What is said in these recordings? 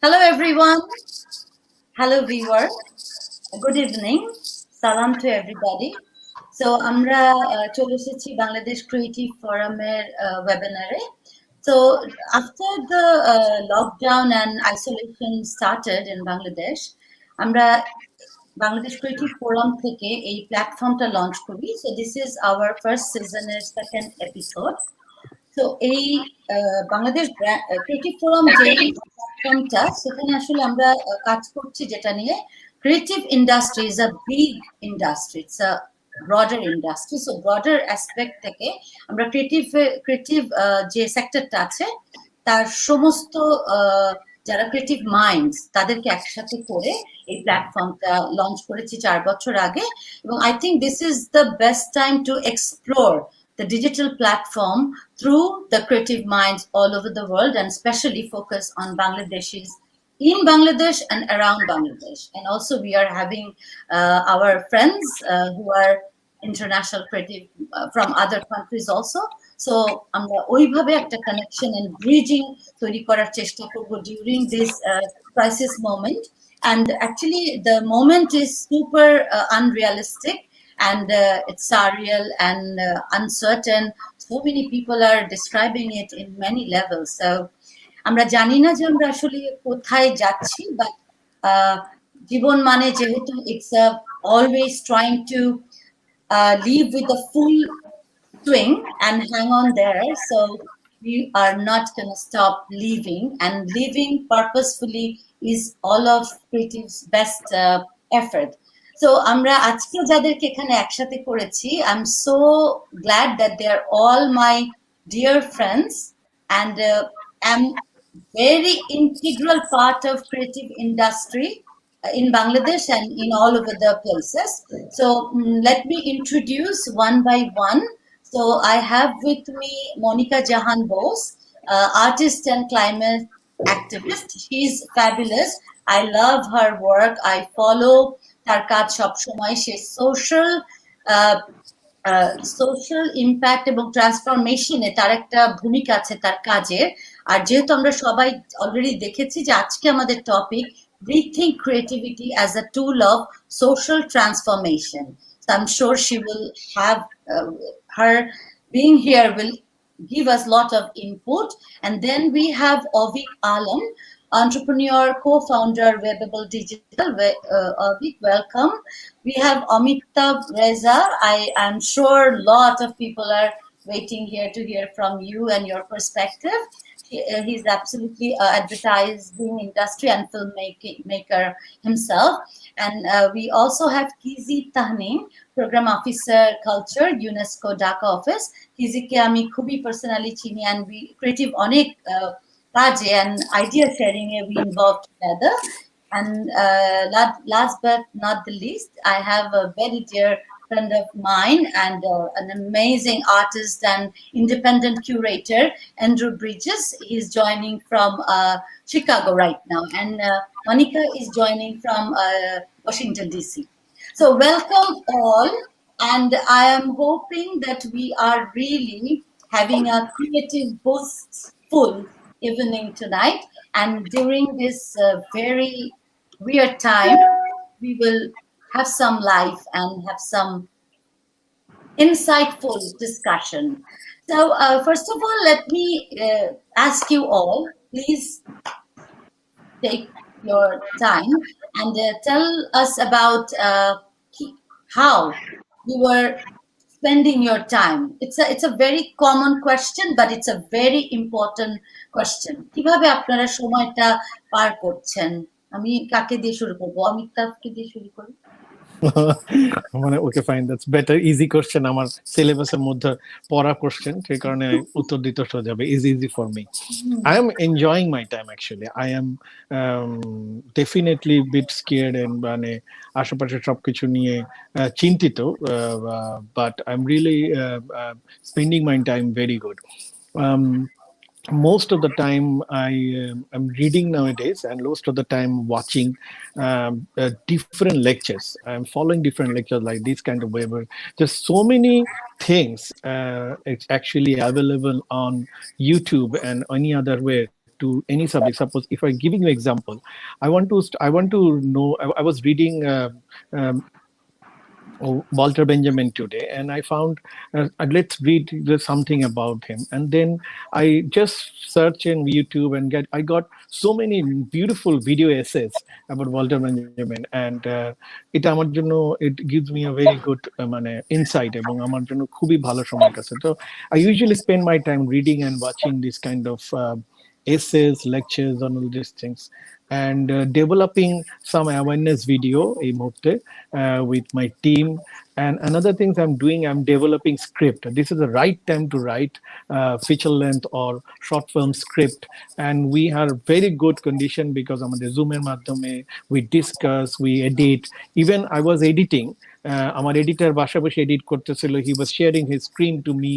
Hello everyone. Hello viewer. Good evening. Salam to everybody. So আমরা চলে এসেছি Bangladesh creative ফোরামের ওয়েবিনারে. So after the lockdown and isolation started in Bangladesh, আমরা Bangladesh creative forum থেকে এই প্ল্যাটফর্মটা লঞ্চ করি. So this is our first season's second episode. তো এই বাংলাদেশ ক্রিয়েটিভ ফোরাম যে প্ল্যাটফর্মটা সেখানে আসলে আমরা কাজ করছি যেটা নিয়ে creative industry is a big industry, it's a broader industry. So broader aspect থেকে আমরা ক্রিয়েটিভ যে সেক্টরটা আছে তার সমস্ত যারা ক্রিয়েটিভ মাইন্ডস তাদেরকে একসাথে করে এই প্ল্যাটফর্মটা লঞ্চ করেছি 4 বছর আগে, এবং I think this is the best time to explore the digital platform through the creative minds all over the world, and especially focus on Bangladeshis in Bangladesh and around Bangladesh. And also we are having our friends who are international creative from other countries also. So আমরা ওইভাবে একটা connection and bridging তৈরি করার চেষ্টা করব during this crisis moment. And actually the moment is super unrealistic, and it's surreal and uncertain. So many people are describing it in many levels. So আমরা জানি না যে আমরা আসলে কোথায় যাচ্ছি, but জীবন মানে যেহেতু it's always trying to live with the full swing and hang on there. So we are not going to stop living, and living purposefully is all of creative's best effort. So আমরা আজকে যাদেরকে এখানে একসাথে করেছি, I'm so glad that they are all my dear friends and am very integral part of creative industry in Bangladesh and in all over the places. So let me introduce one by one. So I have with me Monica Jahan Bose, artist and climate activist. She's fabulous. I love her work. I follow তার কাজ সবসময়। সে social impact এবং ট্রান্সফরমেশনে তার একটা ভূমিকা আছে তার কাজের। আর যেহেতু আমরা সবাই অলরেডি দেখেছি যে আজকে আমাদের topic Rethink creativity as a tool of social transformation. So I'm sure she will have her being here will give us a lot of input. And then we have Ovick Alam, entrepreneur, co-founder, WebAble Digital. Ovick, welcome. We have Amitabh, Reza. I am sure a lot of people are waiting here to hear from you and your perspective. He's absolutely advertising industry and filmmaker himself. And we also have Kizzy Tahnin, program officer culture, UNESCO Dhaka office. Kizzy ke ami khubi personally chini, and we creative onek kaje and idea sharing we involved together. And last but not the least, I have a very dear friend of mine and an amazing artist and independent curator, Andrew Bridges. He's joining from Chicago right now, and Monica is joining from Washington DC. So welcome all, and I am hoping that we are really having a creative boostful evening tonight, and during this very weird time we will have some life and have some insightful discussion. So first of all, let me ask you all, please take your time and tell us about how you were spending your time. It's a very common question, but it's a very important question. কিভাবে আপনারা সময়টা পার করছেন? আমি কাকে দিয়ে শুরু করব? অমিতাভকে দিয়ে শুরু করি। মানে okay fine, that's better. Easy question, আমার সিলেবাসের মধ্যে পড়া কোশ্চেন, সেই কারণে উত্তর দিতে সোজা যাবে। Easy for me. I am enjoying my time actually. I am definitely bit scared and মানে আশেপাশে সবকিছু নিয়ে চিন্তিত, but I am really spending my time very good. Most of the time I'm reading nowadays, and most of the time watching different lectures. I'm following different lectures like this kind of way, where there's so many things it's actually available on YouTube and any other way to any subject. Suppose if I'm giving you example, I want to know. I was reading. Walter Benjamin today, and I found let's read something about him, and then I just search in YouTube and I got so many beautiful video essays about Walter Benjamin, and এটা আমার জন্য it gives me a very good মানে insight এবং আমার জন্য খুবই ভালো সময় কাছে। So I usually spend my time reading and watching this kind of essays, lectures on all these things, and developing some awareness video এই মুহূর্তে with my team. And another things I'm doing, I'm developing script. This is the right time to write feature length or short film script, and we are very good condition because আমাদের Zoom এর মাধ্যমে we discuss, we edit. Even I was editing. আমার editor বাসা বসে edit করতেছিল, he was sharing his screen to me,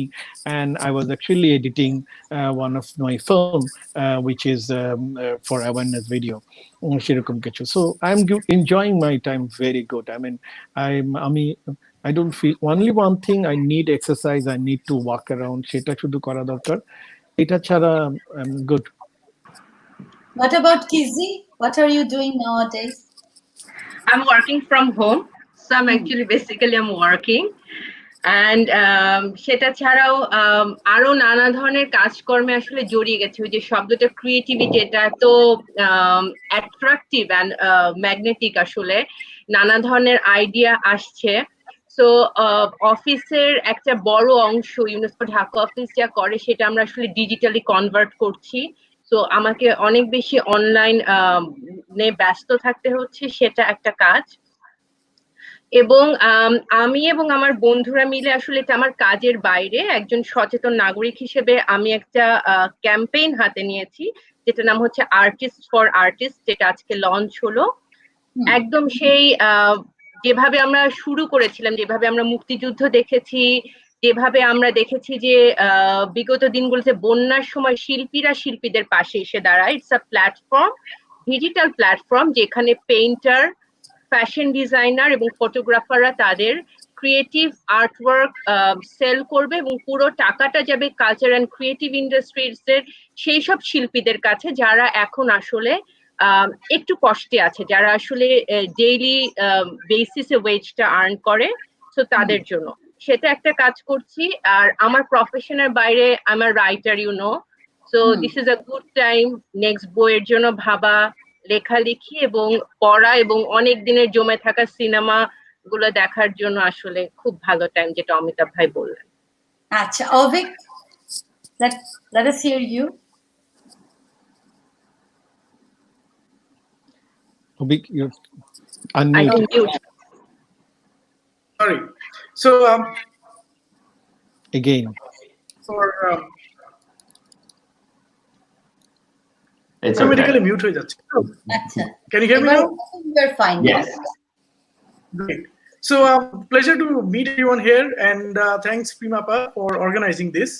and I was actually editing one of my film which is for awareness video সেরকম কিছু. So I'm enjoying my time very good. I mean I don't feel only one thing, I need exercise, I need to walk around, সেটা শুধু করা দরকার, এটা ছাড়া I'm good. What about Kizzy? What are you doing nowadays? I'm working from home, so I'm actually basically I'm working, and সেটা ছাড়াও আরো নানা ধরনের কাজকর্মে আসলে জড়িয়ে গেছে। ওই যে শব্দটা ক্রিয়েটিভিটি, এটা তো অ্যাট্রাকটিভ অ্যান্ড ম্যাগনেটিক, আসলে নানা ধরনের আইডিয়া আসছে। সো অফিসের একটা বড় অংশ ইউনেস্কো ঢাকা অফিস যা করে সেটা আমরা আসলে ডিজিটালি কনভার্ট করছি। তো আমাকে অনেক বেশি অনলাইন ব্যস্ত থাকতে হচ্ছে, সেটা একটা কাজ। এবং আমি এবং আমার বন্ধুরা মিলে আসলে এটা আমার কাজের বাইরে একজন সচেতন নাগরিক হিসেবে আমি একটা ক্যাম্পেইন হাতে নিয়েছি, যেটা নাম হচ্ছে আর্টিস্ট ফর আর্টিস্ট, যেটা আজকে লঞ্চ হলো। একদম সেই যেভাবে আমরা শুরু করেছিলাম, যেভাবে আমরা মুক্তিযুদ্ধ দেখেছি, যেভাবে আমরা দেখেছি যে বিগত দিনগুলোতে বন্যার সময় শিল্পীরা শিল্পীদের পাশে এসে দাঁড়ায়। It's a platform, digital platform, যেখানে পেইন্টার, ফ্যাশন ডিজাইনার এবং ফটোগ্রাফাররা তাদের ক্রিয়েটিভ আর্টওয়ার্ক সেল করবে এবং পুরো টাকাটা যাবে কালচার অ্যান্ড ক্রিয়েটিভ ইন্ডাস্ট্রিজ এর সেই সব শিল্পীদের কাছে যারা এখন আসলে একটু কষ্টে আছে, যারা আসলে ডেইলি বেসিসে ওয়েজটা আর্ন করে, সো তাদের জন্য সেটা একটা কাজ করছি। আর আমার প্রফেশনের বাইরে আমার writer, so this is a good time next বইয়ের জন্য ভাবা, লেখালেখি এবং পড়া এবং অনেক দিনের জমে থাকা সিনেমা গুলো দেখার জন্য আসলে খুব ভালো টাইম, যেটা অমিতাভ ভাই বললেন। আচ্ছা, Ovick, let us hear you. Ovick, you're unmute. Sorry. So again for it's automatically okay. mute হয়ে যাচ্ছে। আচ্ছা, Can you hear me now? You're fine. Yes. Great. So pleasure to meet everyone here, and thanks Preema for organizing this.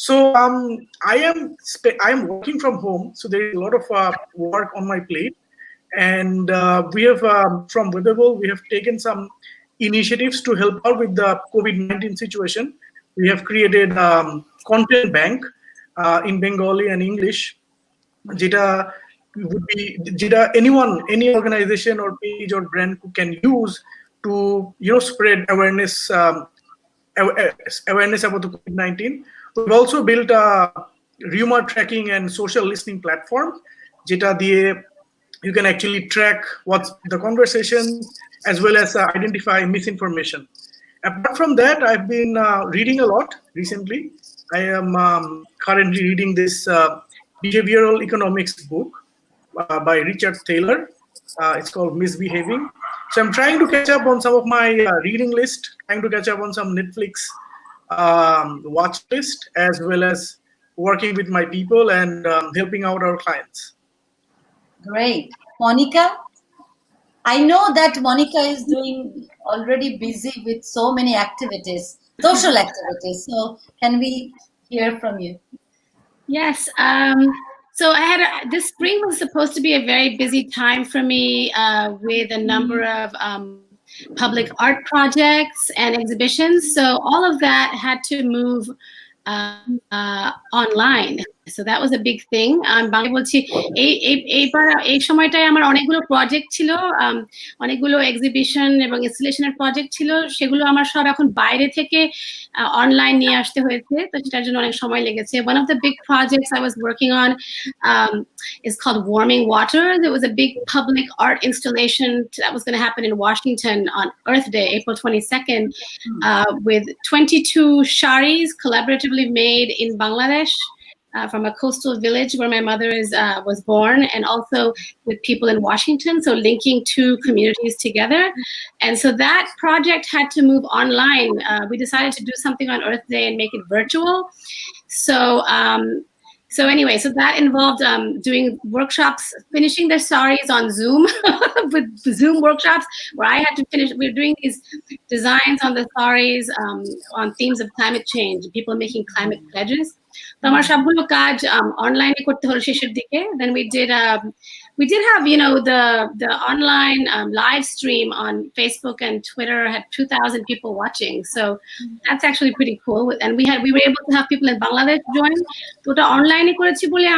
So I am working from home, so there is a lot of work on my plate, and we have from WebAble we have taken some initiatives to help out with the COVID-19 situation. We have created content bank in Bengali and English, যেটা would be any organization or page or brand who can use to spread awareness about the COVID-19. We've also built a rumor tracking and social listening platform, যেটা দিয়ে you can actually track what's the conversation as well as identify misinformation. Apart from that, I've been reading a lot recently. I am currently reading this behavioral economics book by Richard Taylor. It's called Misbehaving. So I'm trying to catch up on some of my reading list, trying to catch up on some Netflix watch list, as well as working with my people and helping out our clients. Great. Monica? I know that Monica is already busy with so many activities, social activities. So can we hear from you? Yes. So this spring was supposed to be a very busy time for me with a number of public art projects and exhibitions. So all of that had to move online. So that was a big thing. Bangla বলছি এই সময়টায় আমার অনেকগুলো project ছিল, অনেকগুলো exhibition এবং ইনস্টলেশনের project ছিল, সেগুলো আমার সব এখন বাইরে থেকে অনলাইন নিয়ে আসতে হয়েছে, তো সেটার জন্য অনেক সময় লেগেছে. One of the big projects I was working on is called Warming Water. There was a big public art installation that was going to happen in Washington on Earth Day, April 22nd, with 22 sharis collaboratively made in Bangladesh. From a coastal village where my mother was born, and also with people in Washington, so linking two communities together. And so that project had to move online. We decided to do something on Earth Day and make it virtual. So anyway, so that involved doing workshops, finishing their saris on Zoom with Zoom workshops, where I had to finish. We were doing these designs on the saris on themes of climate change, people making climate pledges. তো আমার সবগুলো কাজ অনলাইনে করতে হলো শেষের দিকে. Then we did have, you know, the online live stream on Facebook and Twitter had 2,000 people watching, so that's actually pretty cool. And we were able to have people in Bangladesh join. তো ওটা অনলাইনে করেছি বলে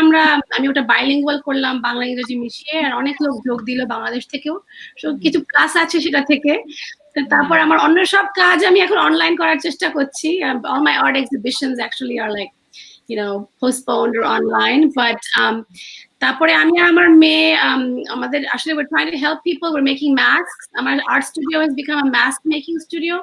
আমি ওটা bilingual করলাম, বাংলা ইংরেজি মিশিয়ে, আর অনেক লোক যোগ দিল বাংলাদেশ থেকেও, so কিছু ক্লাস আছে সেটা থেকে. তারপর আমার অন্য সব কাজ আমি এখন অনলাইন করার চেষ্টা করছি. All my art exhibitions actually are like, you know, postponed or online, but তারপরে আমি আর আমার মেয়ে আমাদের আসলে we're trying to help people. We're making masks. আমার art studio has become a mask making studio.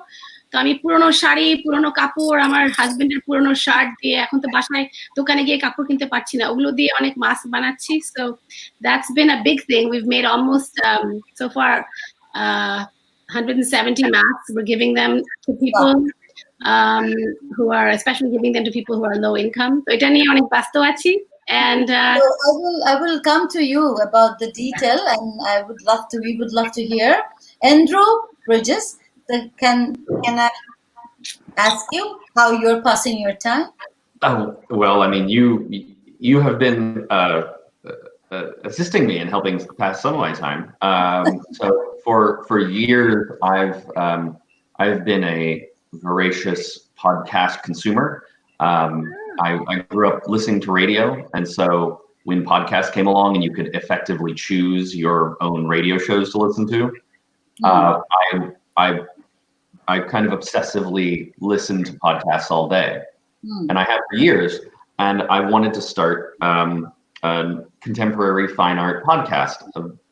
তো আমি পুরনো শাড়ি, পুরনো কাপড়, আমার হাজবেন্ডের পুরনো শার্ট দিয়ে, এখন তো বাসায় দোকানে গিয়ে কাপড় কিনতে পারছি না, ওগুলো দিয়ে অনেক মাস্ক বানাচ্ছি. So that's been a big thing. We've made almost so far 170 masks. We're giving them to people who are, especially giving them to people who are low income. So এটা নিয়ে অনেক ব্যস্ত আছি. And so I will come to you about the detail, and we would love to hear. Andrew Bridges, can I ask you how you're passing your time? Oh, well, I mean, you have been assisting me in helping pass some of my time. So for years, I've been a voracious podcast consumer. I grew up listening to radio, and so when podcasts came along and you could effectively choose your own radio shows to listen to, I kind of obsessively listened to podcasts all day, and I have for years. And I wanted to start a contemporary fine art podcast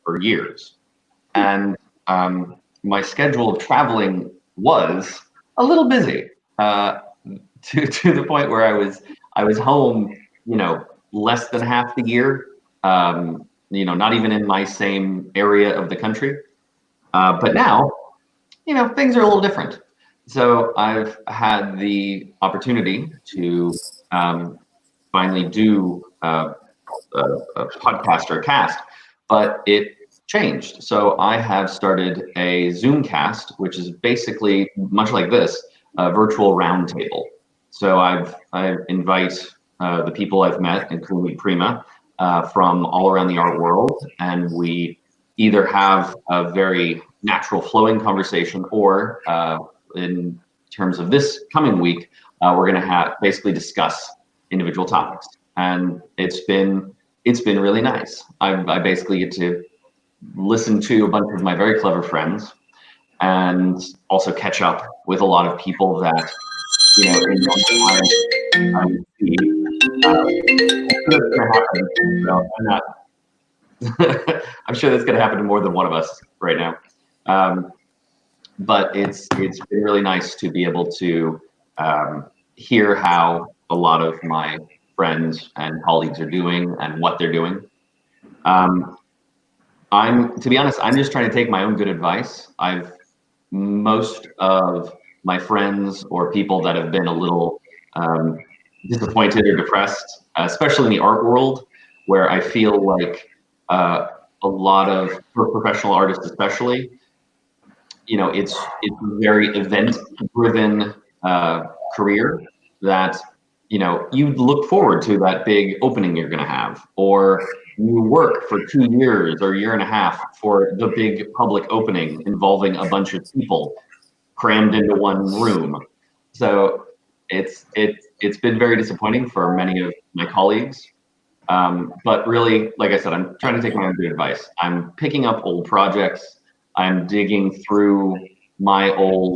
for years, and my schedule of traveling was a little busy, to the point where I was home, you know, less than half the year, you know, not even in my same area of the country. But now, you know, things are a little different. So I've had the opportunity to finally do a podcast or a cast, but it changed. So I have started a Zoomcast, which is basically much like this, a virtual roundtable. So I invite the people I've met, including Preema, from all around the art world, and we either have a very natural flowing conversation, or in terms of this coming week, we're going to basically discuss individual topics, and it's been really nice. I basically get to listen to a bunch of my very clever friends, and also catch up with a lot of people that, you know, in one time I would see. That's going to happen. No, I'm not. I'm sure that's going to happen to more than one of us right now. But it's been really nice to be able to hear how a lot of my friends and colleagues are doing and what they're doing. To be honest, I'm just trying to take my own good advice. Most of my friends or people that have been a little disappointed or depressed, especially in the art world, where I feel like a lot of, for professional artists especially, you know, it's a very event-driven career that, you know, you look forward to that big opening you're going to have, or you work for 2 years or a year and a half for the big public opening involving a bunch of people crammed into one room. So it's been very disappointing for many of my colleagues. But really, like I said, I'm trying to take my own good advice. I'm picking up old projects. I'm digging through my old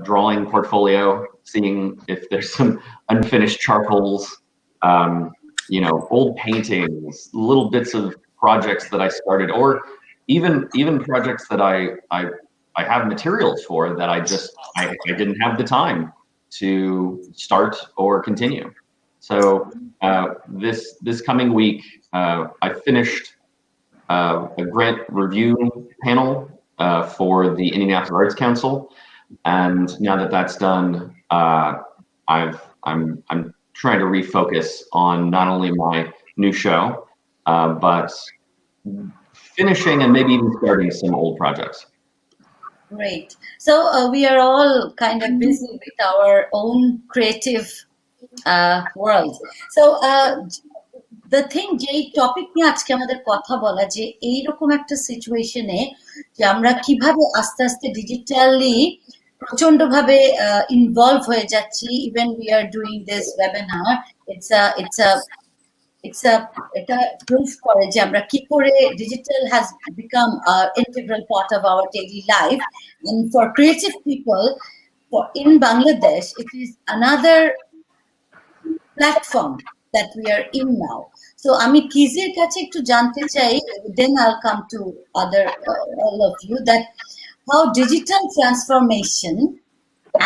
drawing portfolio, seeing if there's some unfinished charcoals, you know, old paintings, little bits of projects that I started, or even projects that I have materials for that I didn't have the time to start or continue. So this coming week, I finished a grant review panel for the Indianapolis Arts Council, and now that that's done, I'm trying to refocus on not only my new show, but finishing and maybe even starting some old projects. Great. So we are all kind of busy with our own creative world. So the thing, যে topic নিয়ে আজকে আমাদের কথা বলা, যে এইরকম একটা সিচুয়েশনে যে আমরা কিভাবে আস্তে আস্তে ডিজিটালি প্রচন্ডভাবে ইনভলভ হয়ে যাচ্ছি, even we are doing this webinar, এটা প্রুফ করে যে আমরা কি করে digital has become integral part of our daily life, and for creative people in Bangladesh it is another platform that we are in now. So আমি কিজির কাছে একটু জানতে চাই, then I'll come to other all of you, that how digital transformation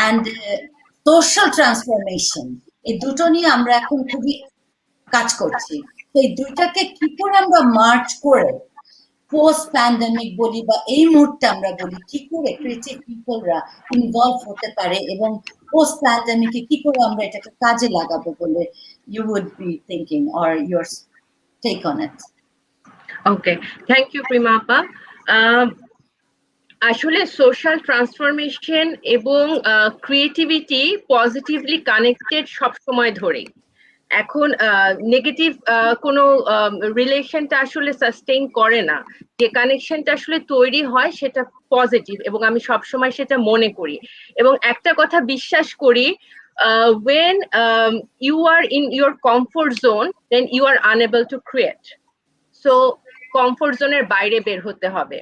and social transformation এই দুটো নিয়ে আমরা এখন খুবই কাজ করছি। তো এই দুইটাকে কি করে আমরা মার্চ করে পোস্ট প্যান্ডেমিক বলি বা এই মুহূর্তে আমরা বলি কি করে ক্রিয়েটিভ পিপলরা ইনভলভ হতে পারে এবং পোস্ট প্যান্ডেমিকে কি করে আমরা এটাকে কাজে লাগাবো বলে you would be thinking, or your take on it? Okay, thank you Preema appa. আসলে সোশ্যাল ট্রান্সফরমেশন এবং ক্রিয়েটিভিটি পজিটিভলি কানেক্টেড সব সময় ধরে। এখন নেগেটিভ কোনো রিলেশনটা আসলে সাস্টেইন করে না, যে কানেকশনটা আসলে তৈরি হয় সেটা পজিটিভ, এবং আমি সবসময় সেটা মনে করি এবং একটা কথা বিশ্বাস করি, when you are in your comfort zone then you are unable to create. So comfort জোনের বাইরে বের হতে হবে।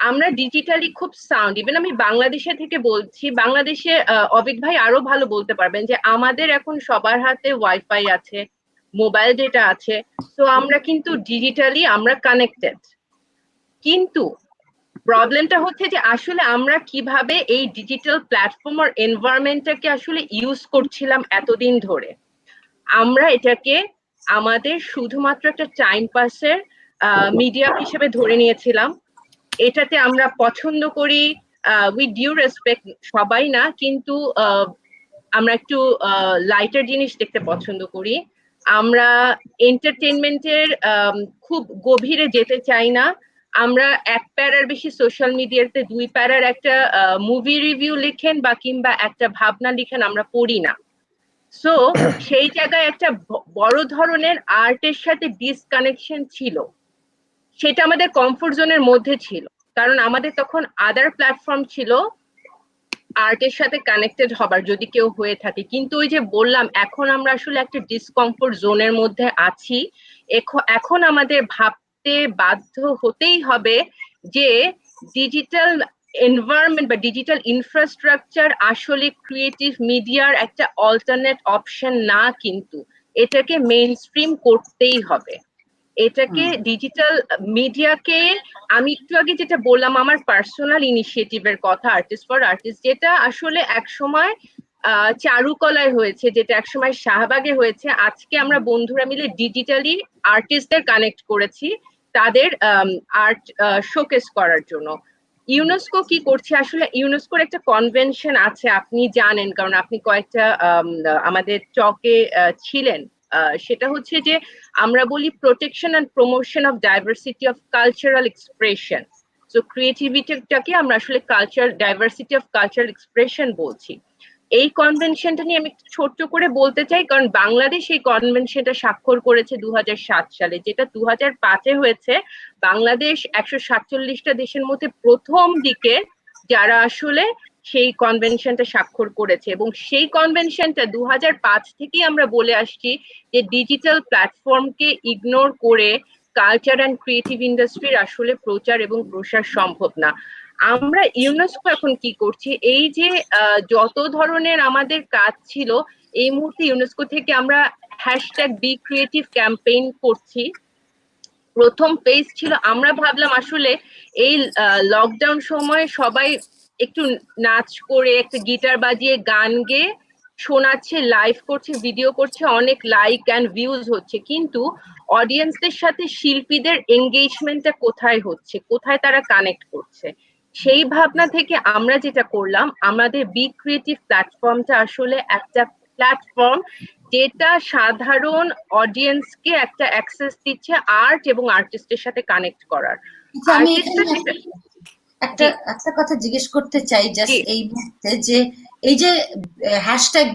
আমরা ডিজিটালি খুব সাউন্ড, ইভেন আমি বাংলাদেশে থেকে বলছি, বাংলাদেশে অভিক ভাই আরো ভালো বলতে পারবেন যে আমাদের এখন সবার হাতে ওয়াইফাই আছে, মোবাইল ডেটা আছে, তো আমরা কিন্তু ডিজিটালি আমরা কানেক্টেড। কিন্তু প্রবলেমটা হচ্ছে যে আসলে আমরা কিভাবে এই ডিজিটাল প্ল্যাটফর্ম আর এনভায়রনমেন্টটাকে আসলে ইউজ করছিলাম এতদিন ধরে। আমরা এটাকে আমাদের শুধুমাত্র একটা টাইম পাসের মিডিয়া হিসেবে ধরে নিয়েছিলাম। এটাতে আমরা পছন্দ করি, উইথ ডিউ রেসপেক্ট সবাই না, কিন্তু আমরা একটু লাইটার জিনিস দেখতে পছন্দ করি। আমরা এন্টারটেনমেন্টের খুব গভীরে যেতে চাই না। আমরা এক প্যারার বেশি সোশ্যাল মিডিয়াতে 2 প্যারার একটা মুভি রিভিউ লিখেন বা কিংবা একটা ভাবনা লিখেন আমরা পড়ি না। সো সেই জায়গায় একটা বড় ধরনের আর্টের সাথে ডিসকানেকশন ছিল, সেটা আমাদের কমফোর্ট জোনের মধ্যে ছিল, কারণ আমাদের তখন আদার প্ল্যাটফর্ম ছিল আর্টের সাথে কানেক্টেড হবার, যদি কেউ হয়ে থাকে। কিন্তু ওই যে বললাম, এখন আমরা আসলে একটা ডিসকমফোর্ট জোনের মধ্যে আছি। এখন আমাদের ভাবতে বাধ্য হতেই হবে যে ডিজিটাল এনভায়রনমেন্ট বা ডিজিটাল ইনফ্রাস্ট্রাকচার আসলে ক্রিয়েটিভ মিডিয়ার একটা অল্টারনেট অপশন না, কিন্তু এটাকে মেইন স্ট্রিম করতেই হবে। এটাকে ডিজিটাল মিডিয়াকে, আমি একটু আগে যেটা বললাম আমার পার্সোনাল ইনিশিয়েটিভের কথা, আর্টিস্ট ফর আর্টিস্ট, যেটা আসলে একসময় চারুকলায় হয়েছে, যেটা একসময় শাহবাগে হয়েছে, আজকে আমরা বন্ধুরা মিলে ডিজিটালি আর্টিস্টদের কানেক্ট করেছি তাদের আর্ট শোকেস করার জন্য। ইউনেস্কো কি করছে, আসলে ইউনেস্কোর একটা কনভেনশন আছে, আপনি জানেন কারণ আপনি কয়েকটা আমাদের টকে ছিলেন। সেটা হচ্ছে যে আমরা বলি protection and promotion of diversity of cultural expression. So ক্রিয়েটিভিটিটাকে আমরা আসলে ডাইভার্সিটি অফ কালচারাল এক্সপ্রেশন বলছি। এই কনভেনশনটা নিয়ে আমি ছোট্ট করে বলতে চাই, কারণ বাংলাদেশ এই কনভেনশনটা স্বাক্ষর করেছে 2007 সালে, যেটা 2005-এ হয়েছে। বাংলাদেশ 147টা দেশের মধ্যে প্রথম দিকে যারা আসলে সেই কনভেনশনটা স্বাক্ষর করেছে, এবং সেই কনভেনশনটা 2005 থেকেই আমরা বলে আসছি যে ডিজিটাল প্ল্যাটফর্মকে ইগনোর করে কালচার অ্যান্ড ক্রিয়েটিভ ইন্ডাস্ট্রির আসলে প্রচার এবং প্রসার সম্ভব না। আমরা ইউনেস্কো এখন কি করছি, এই যে যত ধরনের আমাদের কাজ ছিল, এই মুহূর্তে ইউনেস্কো থেকে আমরা #BeCreative ক্যাম্পেইন করছি। প্রথম ফেজ ছিল, আমরা ভাবলাম আসলে এই লকডাউন সময়ে সবাই একটু নাচ করে, একটা গিটার বাজিয়ে গান গেয়ে শোনাচ্ছে, লাইভ করছে, ভিডিও করছে, অনেক লাইক অ্যান্ড ভিউজ হচ্ছে, কিন্তু অডিয়েন্সদের সাথে শিল্পীদের এঙ্গেজমেন্টটা কোথায় হচ্ছে, কোথায় তারা কানেক্ট করছে? সেই ভাবনা থেকে আমরা যেটা করলাম, আমাদের BeCreative প্ল্যাটফর্মটা আসলে একটা প্ল্যাটফর্ম যেটা সাধারণ অডিয়েন্সকে একটা অ্যাক্সেস দিচ্ছে আর্ট এবং আর্টিস্টের সাথে কানেক্ট করার। আমি একটা কথা জিজ্ঞেস করতে চাই জাস্ট এই মুহূর্তে, যে এই যে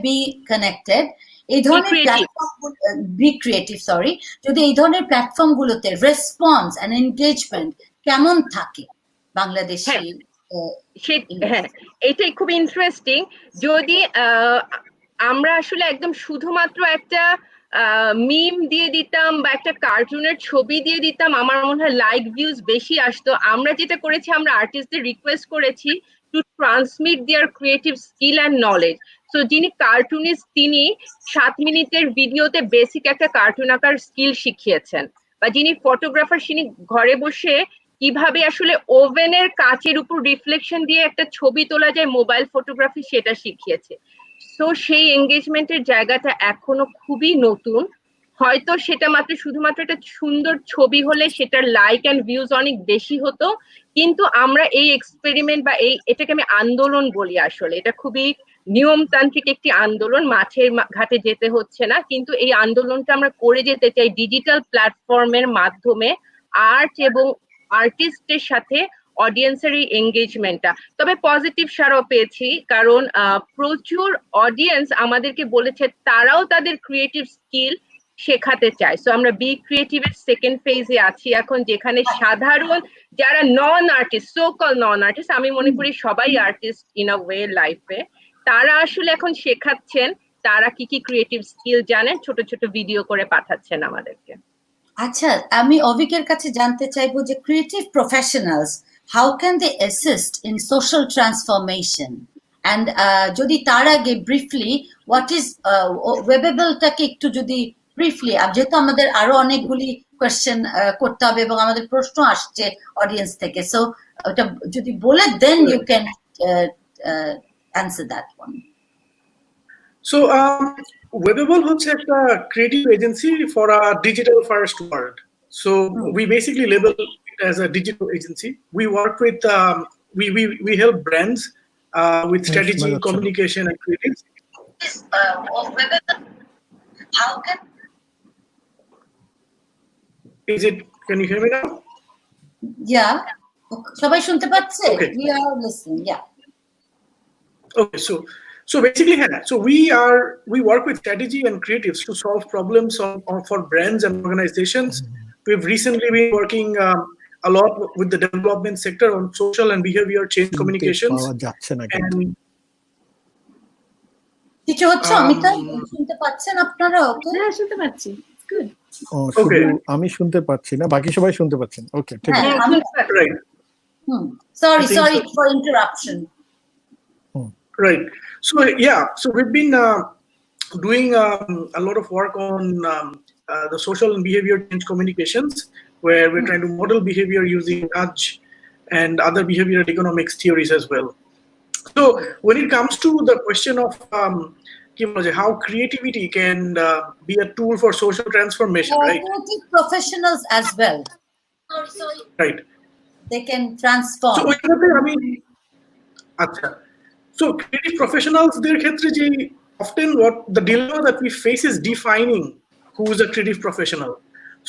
#BeConnected, এই ধরনের প্ল্যাটফর্ম, BeCreative সরি, যদি এই ধরনের প্ল্যাটফর্ম গুলোতে রেসপন্স এন্ড এনগেজমেন্ট কেমন থাকে বাংলাদেশে? হ্যাঁ, এটাই খুব ইন্টারেস্টিং। যদি আমরা আসলে একদম শুধুমাত্র একটা মিম দিয়ে দিতাম বা একটা কার্টুনের ছবি দিয়ে দিতাম, আমার মনে হয় লাইক ভিউজ বেশি আসতো। আমরা যেটা করেছি, আমরা আর্টিস্টদের রিকোয়েস্ট করেছি to transmit their creative skill and knowledge. So যিনি কার্টুনিস্ট, তিনি 7 মিনিটের ভিডিওতে বেসিক একটা কার্টুন আঁকার স্কিল শিখিয়েছেন, বা যিনি ফটোগ্রাফার, তিনি ঘরে বসে কিভাবে আসলে ওভেনের কাচের উপর রিফ্লেকশন দিয়ে একটা ছবি তোলা যায়, মোবাইল ফটোগ্রাফি, সেটা শিখিয়েছে। তো সেই এঙ্গেজমেন্টের জায়গাটা এখনো খুবই নতুন। হয়তো সেটা শুধুমাত্র একটা সুন্দর ছবি হলে সেটার লাইক অ্যান্ড ভিউজ অনেক বেশি হতো, কিন্তু আমরা এই এক্সপেরিমেন্ট বা এটাকে আমি আন্দোলন বলি, আসলে এটা খুবই নিয়মতান্ত্রিক একটি আন্দোলন, মাঠের ঘাটে যেতে হচ্ছে না, কিন্তু এই আন্দোলনটা আমরা করে যেতে চাই ডিজিটাল প্ল্যাটফর্মের মাধ্যমে আর্ট এবং আর্টিস্টের সাথে অডিয়েন্সের এই এঙ্গেজমেন্টটা। তবে পজিটিভ সাড়াও পেয়েছি, কারণ প্রচুর অডিয়েন্স আমাদেরকে বলেছে তারাও তাদের ক্রিয়েটিভ স্কিল শেখাতে চায়। সো আমরা BeCreative এর সেকেন্ড ফেজে আছি এখন, যেখানে সাধারণ যারা নন আর্টিস্ট, সো কল নন আর্টিস্ট, আমি মনে করি সবাই আর্টিস্ট ইন আ ওয়ে লাইফে, তারা আসলে এখন শেখাচ্ছেন তারা কি কি ক্রিয়েটিভ স্কিল জানেন, ছোট ছোট ভিডিও করে পাঠাচ্ছেন আমাদেরকে। আচ্ছা, আমি অভিকের কাছে জানতে চাইবো যে creative professionals, how can they assist in social transformation? And যদি তার আগে ব্রিফলি what is ওয়েবেবলটাকে একটু যদি ব্রিফলি, যেহেতু আমাদের আরো অনেকগুলি কোয়েশ্চেন করতে হবে এবং আমাদের প্রশ্ন আসছে অডিয়েন্স থেকে, সো ওটা যদি বলে then you can answer that one. So WebAble হচ্ছে একটা creative agency for a digital first world. So we basically label it as a digital agency. We work with we help brands with strategy, communication, and creative. How can is it? Can you hear me now? Yeah. সবাই শুনতে পাচ্ছে? Okay. We are listening. Yeah. Okay, so basically, so we work with strategy and creatives to solve problems for brands and organizations. We've recently been working a lot with the development sector on social and behavior change communications. কিছু হচ্ছে অমিতাভ, শুনতে পাচ্ছেন আপনারা? ওকে, হ্যাঁ শুনতে পাচ্ছি, it's good. ওকে, আমি শুনতে পাচ্ছি না, বাকি সবাই শুনতে পাচ্ছেন? ওকে, ঠিক আছে, right. Sorry for interruption. Right. So yeah, so we've been doing a lot of work on the social and behavior change communications, where we're trying to model behavior using nudge and other behavioral economics theories as well. So when it comes to the question of how creativity can be a tool for social transformation, right? Creative professionals as well. Right. They can transform. So So creative professionals, their khetre je often what the dilemma that we face is defining who is a creative professional.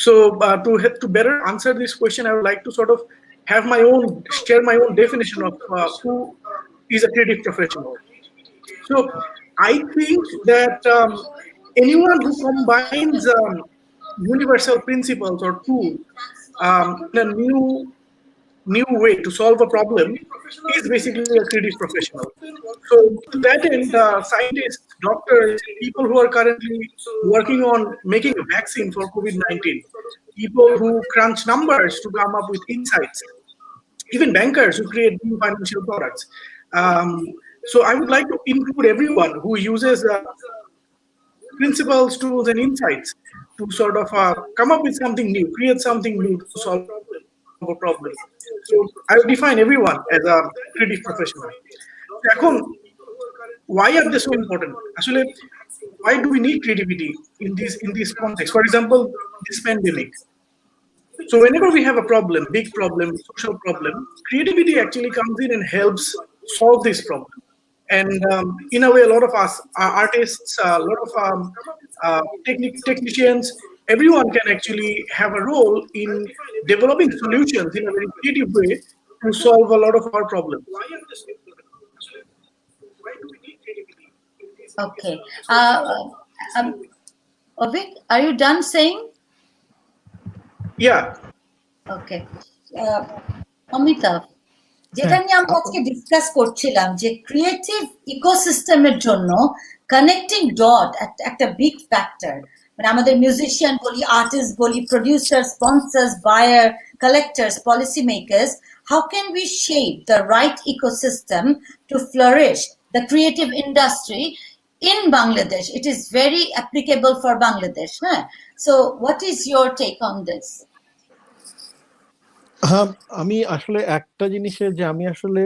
So to better answer this question, I would like to sort of share my own definition of who is a creative professional. So I think that anyone who combines universal principles or tools in a new new way to solve a problem is basically a creative professional. So to that end, scientists, doctors, people who are currently working on making a vaccine for COVID-19, people who crunch numbers to come up with insights, even bankers who create new financial products. So I would like to include everyone who uses principles, tools, and insights to sort of come up with something new, create something new to solve a problem. So I would define everyone as a creative professional. এখন why are they so important? Actually, why do we need creativity in this context? For example, this pandemic. So whenever we have a problem, big problem, social problem, creativity actually comes in and helps solve this problem. And in a way, a lot of us are artists, a lot of technicians, everyone can actually have a role in developing solutions in a very creative way to solve a lot of our problems. Okay. Ovick, are you done saying? Yeah. Okay. Amitabh, যেটা নিয়ে আমরা আজকে discuss করছিলাম যে creative ইকোসিস্টেমের জন্য connecting dot একটা big factor, মানে আমাদের মিউজিশিয়ান বলি, আর্টিস্ট বলি, producer, sponsors, buyer, collectors, policy makers, how can we shape the right ecosystem to flourish the creative industry in Bangladesh? It is very applicable for Bangladesh. Huh? So what is your take on this? আমি আসলে একটা জিনিসের যে আমি আসলে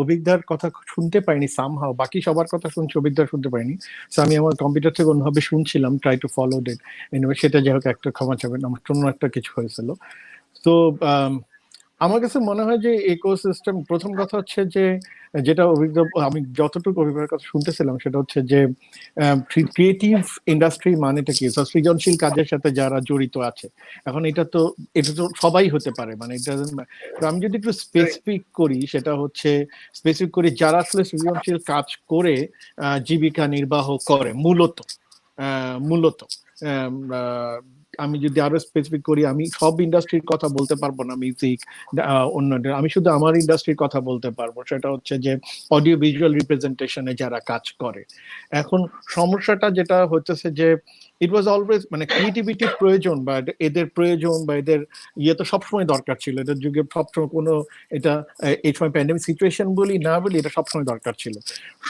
অভিজ্ঞতার কথা শুনতে পাইনি সামহাও, বাকি সবার কথা শুনছি, অভিজ্ঞতা শুনতে পাইনি। আমি আমার কম্পিউটার থেকে অন্যভাবে শুনছিলাম, try to follow it. Anyway সেটা যাই হোক, একটা ক্ষমা চাবেন, আমার জন্য একটা কিছু হয়েছিল। তো আমার কাছে মনে হয় যে ইকোসিস্টেম, প্রথম কথা হচ্ছে যে যেটা আমি যতটুকু অভিজ্ঞতার কথা শুনতেছিলাম সেটা হচ্ছে যে ক্রিয়েটিভ ইন্ডাস্ট্রি মানেটা কি, সৃজনশীল কাজের সাথে যারা জড়িত আছে। এখন এটা তো সবাই হতে পারে, মানে এটা আমি যদি একটু স্পেসিফিক করি, সেটা হচ্ছে স্পেসিফিক করি যারা আসলে সৃজনশীল কাজ করে জীবিকা নির্বাহ করে মূলত আমি যদি আরো স্পেসিফিক করি, আমি সব ইন্ডাস্ট্রির কথা বলতে পারবো না, মিউজিক অন্য, আমি শুধু আমার ইন্ডাস্ট্রির কথা বলতে পারবো। সেটা হচ্ছে যে অডিও ভিজুয়াল রিপ্রেজেন্টেশনে যারা কাজ করে। এখন সমস্যাটা যেটা হচ্ছে যে ইট ওয়াজ অলওয়েজ, মানে ক্রিয়েটিভিটির প্রয়োজন বা এদের প্রয়োজন বা এদের ইয়ে তো সবসময় দরকার ছিল, এদের যুগে সবসময় কোনো এটা এই সময় প্যান্ডেমিক সিচুয়েশন বলি না বলি, এটা সবসময় দরকার ছিল।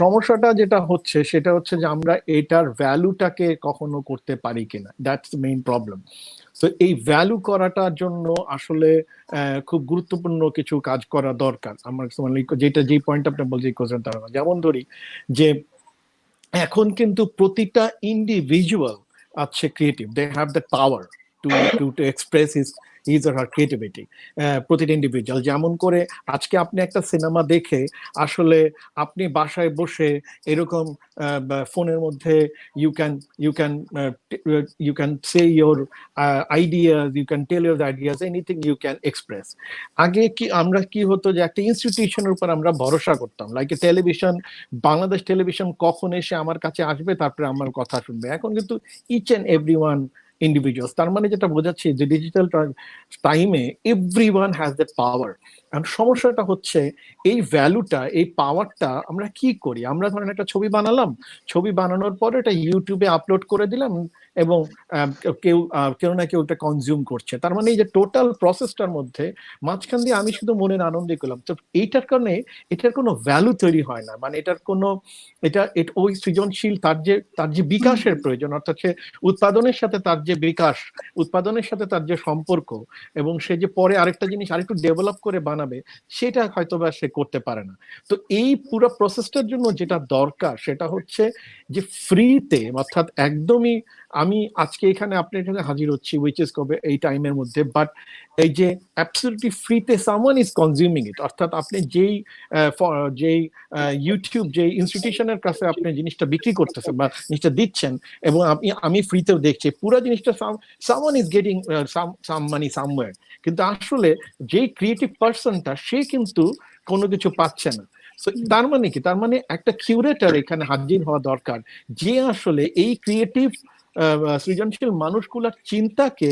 সমস্যাটা যেটা হচ্ছে সেটা হচ্ছে যে আমরা এটার ভ্যালুটাকে কখনো করতে পারি কিনা, দ্যাটস দ্য মেইন প্রবলেম। তো এই ভ্যালু করাটার জন্য আসলে খুব গুরুত্বপূর্ণ কিছু কাজ করা দরকার আমার, যেটা যে পয়েন্ট আপনি বলছেন কোশ্চেন তার, যেমন ধরি যে এখন কিন্তু প্রতিটা ইন্ডিভিজুয়াল আছে creative, they have the power to express his or her creativity. প্রতিটা ইন্ডিভিজুয়াল, যেমন করে আজকে আপনি একটা সিনেমা দেখে আসলে আপনি বাসায় বসে এরকম ফোনের মধ্যে you can say your ideas, you can tell your ideas, anything you can express. আগে কি আমরা কি হতো যে একটা ইনস্টিটিউশনের উপর আমরা ভরসা করতাম, লাইক টেলিভিশন, বাংলাদেশ টেলিভিশন কখন এসে আমার কাছে আসবে তারপরে আমার কথা শুনবে। এখন কিন্তু ইচ অ্যান্ড এভরিওয়ান individuals, তার মানে যেটা বোঝাচ্ছি যে ডিজিটাল টাইমে এভরিওয়ান হ্যাজ দ্য পাওয়ার। আর সমস্যাটা হচ্ছে এই ভ্যালুটা, এই পাওয়ারটা আমরা কি করি, আমরা ধরেন একটা ছবি বানালাম, ছবি বানানোর পরে এটা ইউটিউবে আপলোড করে দিলাম এবং কেউ না কেউ এটা কনজিউম করছে। তার মানে এই যে টোটাল প্রসেসটার মধ্যে মাঝখান দিয়ে আমি শুধু মনের আনন্দে করলাম, তো এইটার কারণে এটার কোনো ভ্যালু তৈরি হয় না, মানে এটার কোনো এটা ওই সৃজনশীল তার যে বিকাশের প্রয়োজন, অর্থাৎ সে উৎপাদনের সাথে তার যে বিকাশ, উৎপাদনের সাথে তার যে সম্পর্ক, এবং সে যে পরে আরেকটা জিনিস আরেকটু ডেভেলপ করে বানাবে, সেটা হয়তো বা সে করতে পারে না। তো এই পুরো প্রসেসটার জন্য যেটা দরকার সেটা হচ্ছে যে ফ্রিতে, অর্থাৎ একদমই আমি আজকে এখানে আপনার এখানে হাজির হচ্ছি উইচ ইজ কবে এই টাইমের মধ্যে, বাট এই যে অ্যাবসলিউটলি ফ্রিতে সামওয়ান ইজ কনজিউমিং ইট, অর্থাৎ আপনি যেই ইউটিউব যে ইনস্টিটিউশনের কাছে আপনি জিনিসটা বিক্রি করতেছেন বা জিনিসটা দিচ্ছেন, এবং আমি ফ্রিতেও দেখছি পুরো জিনিসটা someone is getting some money somewhere, কিন্তু আসলে যেই ক্রিয়েটিভ পার্সনটা সে কিন্তু কোনো কিছু পাচ্ছে না। তার মানে কি, তার মানে একটা কিউরেটর এখানে হাজির হওয়া দরকার, যে আসলে এই ক্রিয়েটিভ সৃজনশীল মানুষগুলার চিন্তাকে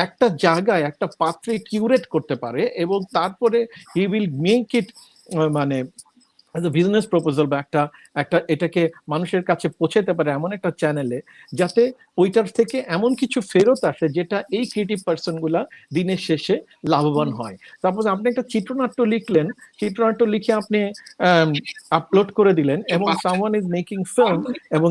একটা জায়গায় একটা পাত্রে কিউরেট করতে পারে এবং তারপরে হি উইল মেক ইট মানে বিজনেস প্রপোজাল বা একটা এটাকে মানুষের কাছে পৌঁছাতে পারে এমন একটা চ্যানেলে, যাতে ওইটার থেকে এমন কিছু ফেরত আসে যেটা এই ক্রিয়েটিভ পার্সন গুলা দিনের শেষে লাভবান হয়। তারপর আপনি একটা চিত্রনাট্য লিখলেন, চিত্রনাট্য লিখে আপনি আপলোড করে দিলেন এবং সামওয়ান ইজ মেকিং ফিল্ম, এবং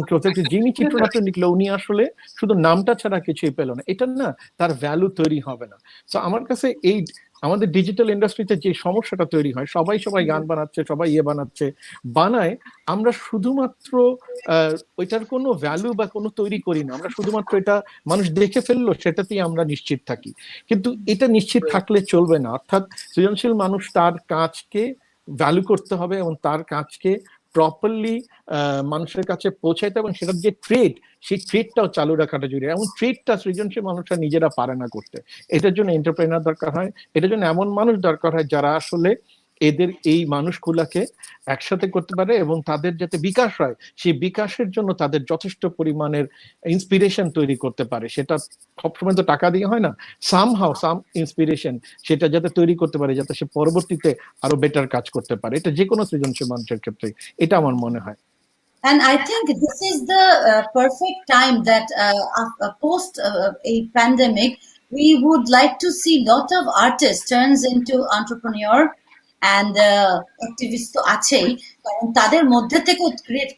যিনি চিত্রনাট্য লিখলো উনি আসলে শুধু নামটা ছাড়া কিছুই পেল না, এটা না তার ভ্যালু তৈরি হবে না। তো আমার কাছে এই আমাদের ডিজিটাল ইন্ডাস্ট্রিতে যে সমস্যাটা তৈরি হয়, সবাই গান বানাচ্ছে, সবাই বানাচ্ছে, বানায়, আমরা শুধুমাত্র ওইটার কোনো ভ্যালু বা কোনো তৈরি করি না, আমরা শুধুমাত্র এটা মানুষ দেখে ফেললো সেটাতেই আমরা নিশ্চিত থাকি। কিন্তু এটা নিশ্চিত থাকলে চলবে না, অর্থাৎ সৃজনশীল মানুষ তার কাজকে ভ্যালু করতে হবে এবং তার কাজকে প্রপারলি মানুষের কাছে পৌঁছাইতে, এবং সেটার যে ট্রেড, সেই ট্রেডটাও চালু রাখাটা জরুরি। এবং ট্রেডটা সৃজনশীল মানুষরা নিজেরা পারে না করতে, এটার জন্য এন্টারপ্রেনার দরকার হয়, এটার জন্য এমন মানুষ দরকার হয় যারা আসলে এদের এই মানুষগুলাকে একসাথে করতে পারে এবং তাদের যাতে বিকাশ হয়, সেই বিকাশের জন্য তাদের যথেষ্ট পরিমাণের ইন্সপিরেশন তৈরি করতে পারে। সেটা সবসময় তো টাকা দিয়ে হয় না, সাম ইন্সপিরেশন সেটা যাতে তৈরি করতে পারে, যাতে সে পরবর্তীতে আরো বেটার কাজ করতে পারে। এটা যে কোনো সৃজনশীল মানুষের ক্ষেত্রে এটা আমার মনে হয়। And I think this is the perfect time that post a pandemic, we would like to see lot of artists turns into entrepreneur and activists তো আছেই, কারণ তাদের মধ্যে থেকেও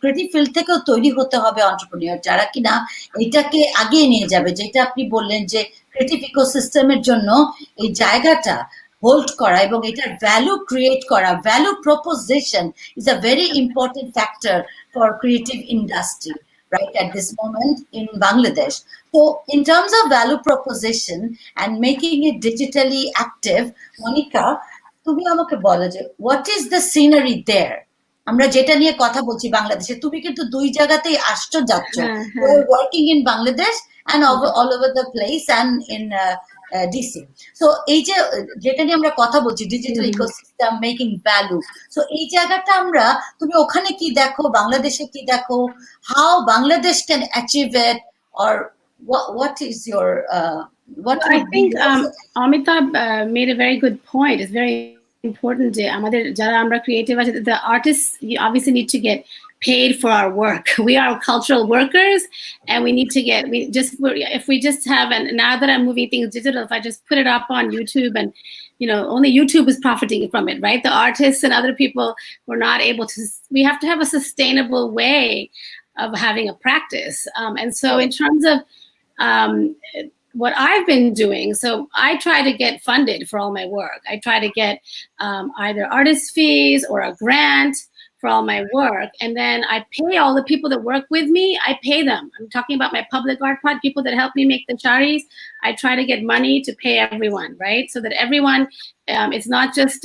ক্রিয়েটিভ ফিল্ড থেকেও তৈরি হতে হবে entrepreneur যারা কিনা এটাকে আগিয়ে নিয়ে যাবে। যেটা আপনি বললেন যে ক্রিয়েটিভ ইকোসিস্টেমের জন্য এই জায়গাটা হোল্ড করা এবং এটার ভ্যালু ক্রিয়েট করা, value proposition is a very important factor for creative industry right at this moment in Bangladesh. So in terms of value proposition and making it digitally active, Monica, তুমি আমাকে বলো যে what is the scenery there? আমরা যেটা নিয়ে কথা বলছি বাংলাদেশে, তুমি কিন্তু দুই জায়গাতেই আসছো যাচ্ছ, you are working in Bangladesh and all over the place and in DC. So এই যে যেটা নিয়ে আমরা কথা বলছি digital ecosystem making value, so এই জায়গাটা আমরা, তুমি ওখানে কি দেখো, বাংলাদেশে কি দেখো, how Bangladesh can achieve it, or what is your what I think Amitabh made a very good point. It's very important যে আমাদের যারা আমরা ক্রিয়েটিভ আছে, the artists obviously need to get paid for our work. We are cultural workers and we need to get, if we just have, and now that I'm moving things digital, if I just put it up on YouTube and only YouTube is profiting from it, right? The artists and other people were not able to, we have to have a sustainable way of having a practice. And so in terms of what I've been doing, so I try to get funded for all my work. I try to get either artist fees or a grant for all my work, and then I pay all the people that work with me. I pay them. I'm talking about my public art pod, people that help me make the charis. I try to get money to pay everyone, right? So that everyone, it's not just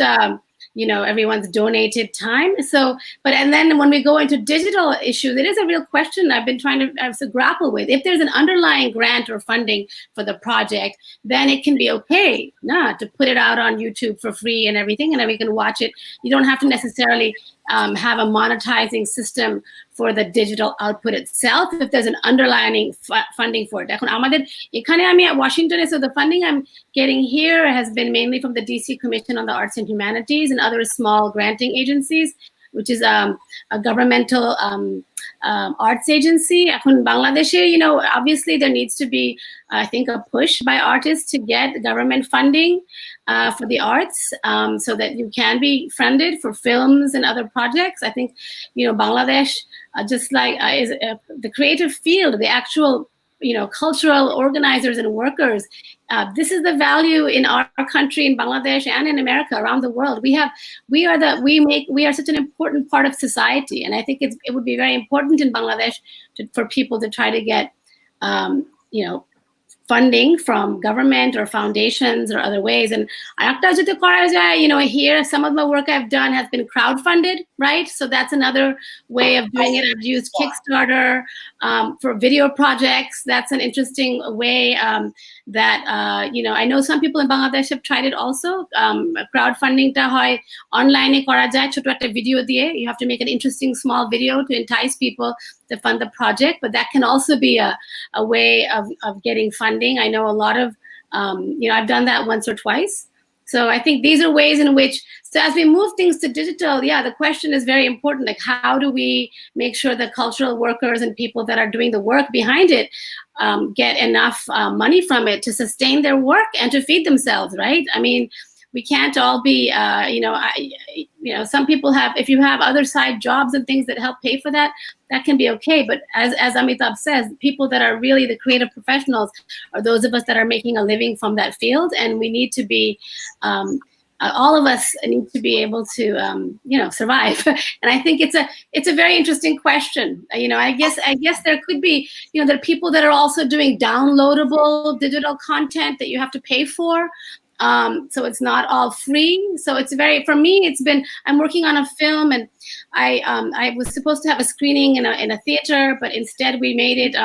everyone's donated time. So, and then when we go into digital issues, it is a real question I've been trying to grapple with. If there's an underlying grant or funding for the project, then it can be okay to put it out on YouTube for free and everything, and then we can watch it. You don't have to necessarily have a monetizing system for the digital output itself if there's an underlying funding for it. এখন আমাদের এখানে আমি at Washington, so the funding I'm getting here has been mainly from the DC Commission on the Arts and Humanities and other small granting agencies, which is a governmental arts agency. এখন বাংলাদেশে, obviously there needs to be, I think, a push by artists to get government funding for the arts, so that you can be funded for films and other projects. I think, Bangladesh, just like is the creative field, the actual, cultural organizers and workers. This is the value in our country, in Bangladesh and in America, around the world. We are such an important part of society, and I think it would be very important in Bangladesh for people to try to get, funding from government or foundations or other ways. And here some of the work I've done has been crowdfunded, right? So that's another way of doing it. I've used Kickstarter for video projects. That's an interesting way that I know some people in Bangladesh have tried it also. Crowdfunding ta hoy online kora jay choto ekta video diye. You have to make an interesting small video to entice people to fund the project, but that can also be a way of getting funding. I know a lot of I've done that once or twice. So I think these are ways in which, so as we move things to digital, the question is very important. Like, how do we make sure that cultural workers and people that are doing the work behind it get enough money from it to sustain their work and to feed themselves, right? I mean, we can't all be, some people have, if you have other side jobs and things that help pay for that, that can be okay. But as Amitabh says, people that are really the creative professionals are those of us that are making a living from that field. And we need to be, all of us need to be able to, survive. And I think it's a very interesting question. I guess there could be, there are people that are also doing downloadable digital content that you have to pay for. So it's not all free. So it's for me, I'm working on a film, and I was supposed to have a screening in a theater, but instead we made it,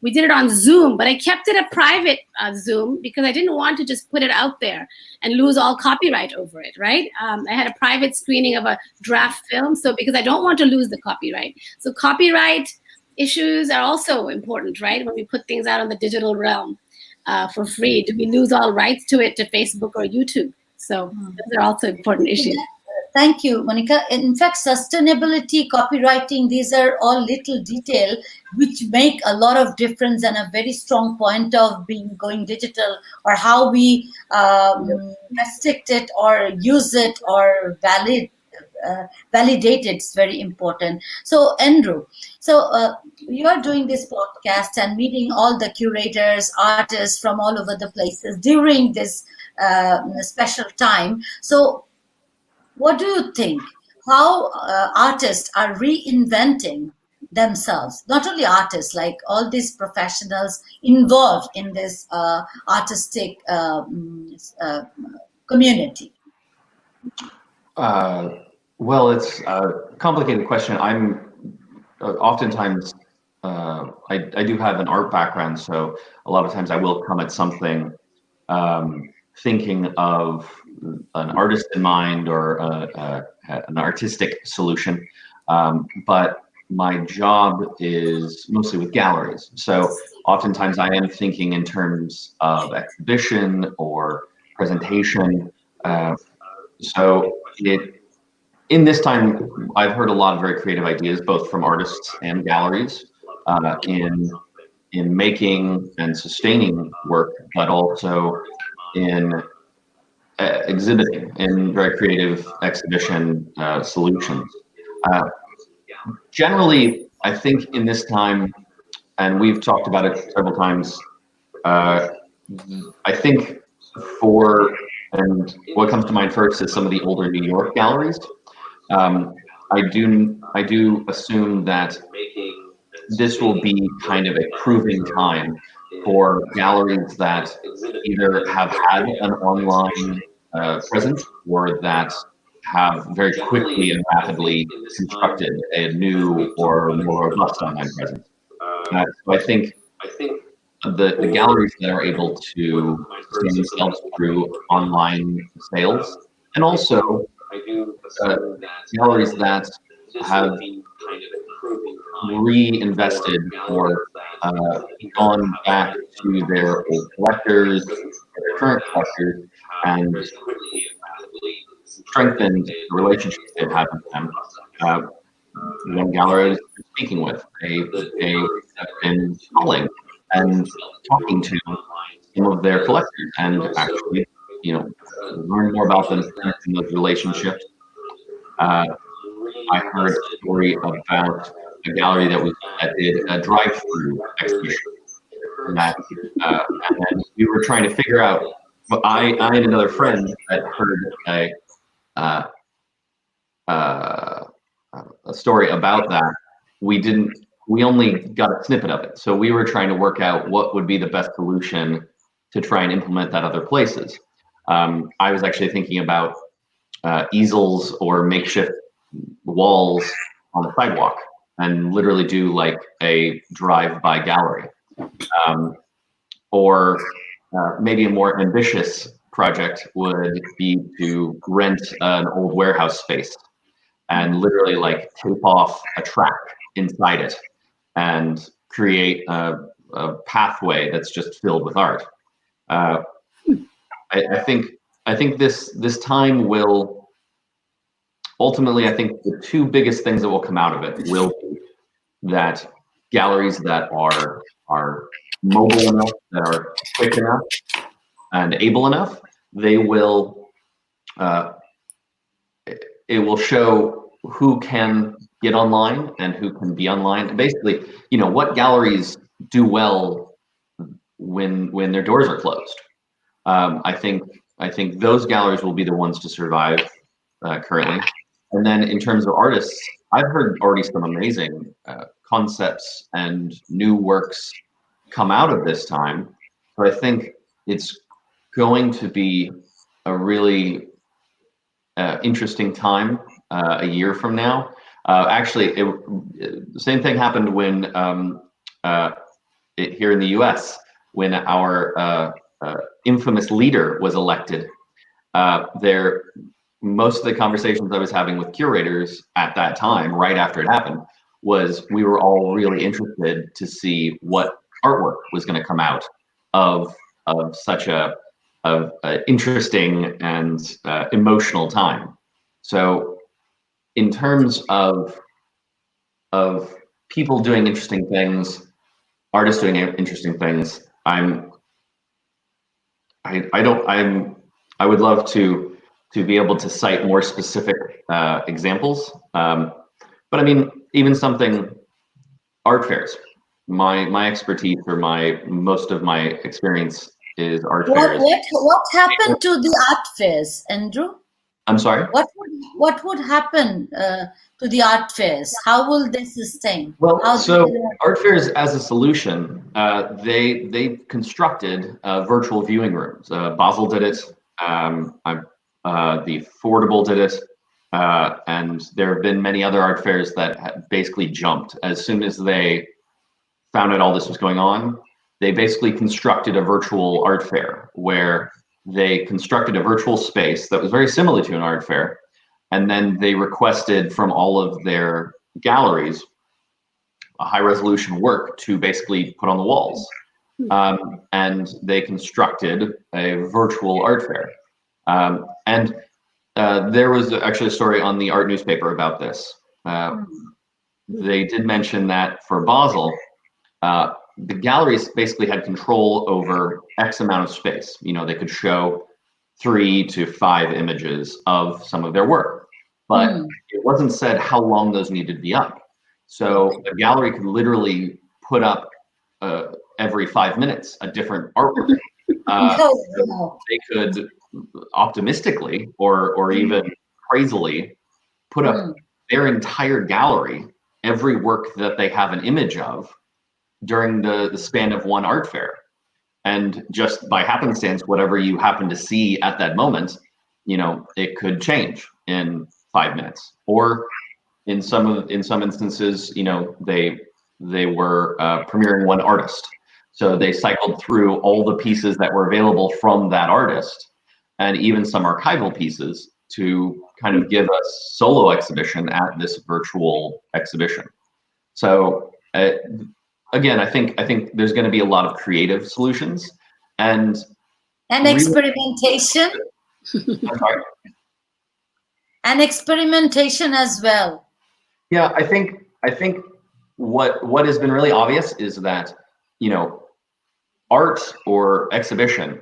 we did it on Zoom, but I kept it a private Zoom because I didn't want to just put it out there and lose all copyright over it, right? I had a private screening of a draft film, so because I don't want to lose the copyright. So copyright issues are also important, right? When we put things out on the digital realm. For free, do we lose all rights to it to Facebook or YouTube? So those are also important issues. Thank you, Monica. In fact, sustainability, copywriting, these are all little detail which make a lot of difference and a very strong point of going digital, or how we restrict it or use it or validate it's very important. So Andrew, you are doing this podcast and meeting all the curators, artists from all over the places during this special time. So what do you think, how artists are reinventing themselves? Not only artists, like all these professionals involved in this artistic community. Well, it's a complicated question. I'm oftentimes, I do have an art background, so a lot of times I will come at something thinking of an artist in mind or an artistic solution. But my job is mostly with galleries. So oftentimes I am thinking in terms of exhibition or presentation. In this time, I've heard a lot of very creative ideas, both from artists and galleries, in making and sustaining work, but also in exhibiting in very creative exhibition solutions. Generally, I think in this time, and we've talked about it several times, I think and what comes to mind first is some of the older New York galleries. I do assume that this will be kind of a proving time for galleries that either have had an online presence or that have very quickly and rapidly constructed a new or more robust online presence. So I think the galleries that are able to sustain themselves through online sales, and also galleries that have reinvested or gone back to their old collectors, their current collectors, and strengthened the relationships they've had with them. When galleries are speaking with, they have been calling and talking to some of their collectors and actually, learn more about them in those relationships. I heard a story about a gallery that did a drive-through exhibition, and then we were trying to figure out. Well, I and another friend had heard a story about that. We didn't we only got a snippet of it. So we were trying to work out what would be the best solution to try and implement that other places. I was actually thinking about easels or makeshift walls on the sidewalk and literally do like a drive-by gallery. Or maybe a more ambitious project would be to rent an old warehouse space and literally like tape off a track inside it and create a pathway that's just filled with art. I think this time will ultimately, I think the two biggest things that will come out of it will be that galleries that are mobile enough, that are quick enough and able enough, they will it will show who can get online and who can be online. Basically, you know, what galleries do well when their doors are closed. I think those galleries will be the ones to survive currently. And then in terms of artists, I've heard already some amazing concepts and new works come out of this time. So I think it's going to be a really interesting time a year from now. Actually, the same thing happened when here in the US, when our infamous leader was elected. Most of the conversations I was having with curators at that time, right after it happened, was we were all really interested to see what artwork was going to come out of such a interesting and emotional time. So in terms of people doing interesting things, artists doing interesting things, I would love to be able to cite more specific examples. But I mean, even something, art fairs. My expertise or most of my experience is art fairs. What happened to the art fairs, Andrew? I'm sorry? What would happen to the art fairs? How will they sustain? Well, art fairs as a solution, they constructed virtual viewing rooms. Basel did it. The Affordable did it. And there have been many other art fairs that have basically jumped. As soon as they found out all this was going on, they basically constructed a virtual art fair where they constructed a virtual space that was very similar to an art fair. And then they requested from all of their galleries a high resolution work to basically put on the walls. And they constructed a virtual art fair. There was actually a story on the art newspaper about this. They did mention that for Basel, the galleries basically had control over X amount of space. You know, they could show 3 to 5 images of some of their work, but it wasn't said how long those needed to be up. So a gallery could literally put up every 5 minutes a different artwork. They could optimistically or even crazily put up their entire gallery, every work that they have an image of, during the span of one art fair. And just by happenstance, whatever you happen to see at that moment, you know, it could change in 5 minutes. Or in some instances, you know, they were premiering one artist. So they cycled through all the pieces that were available from that artist, and even some archival pieces, to kind of give a solo exhibition at this virtual exhibition. So again, I think there's going to be a lot of creative solutions and experimentation. I'm sorry? And experimentation as well. Yeah, I think what has been really obvious is that, you know, art or exhibition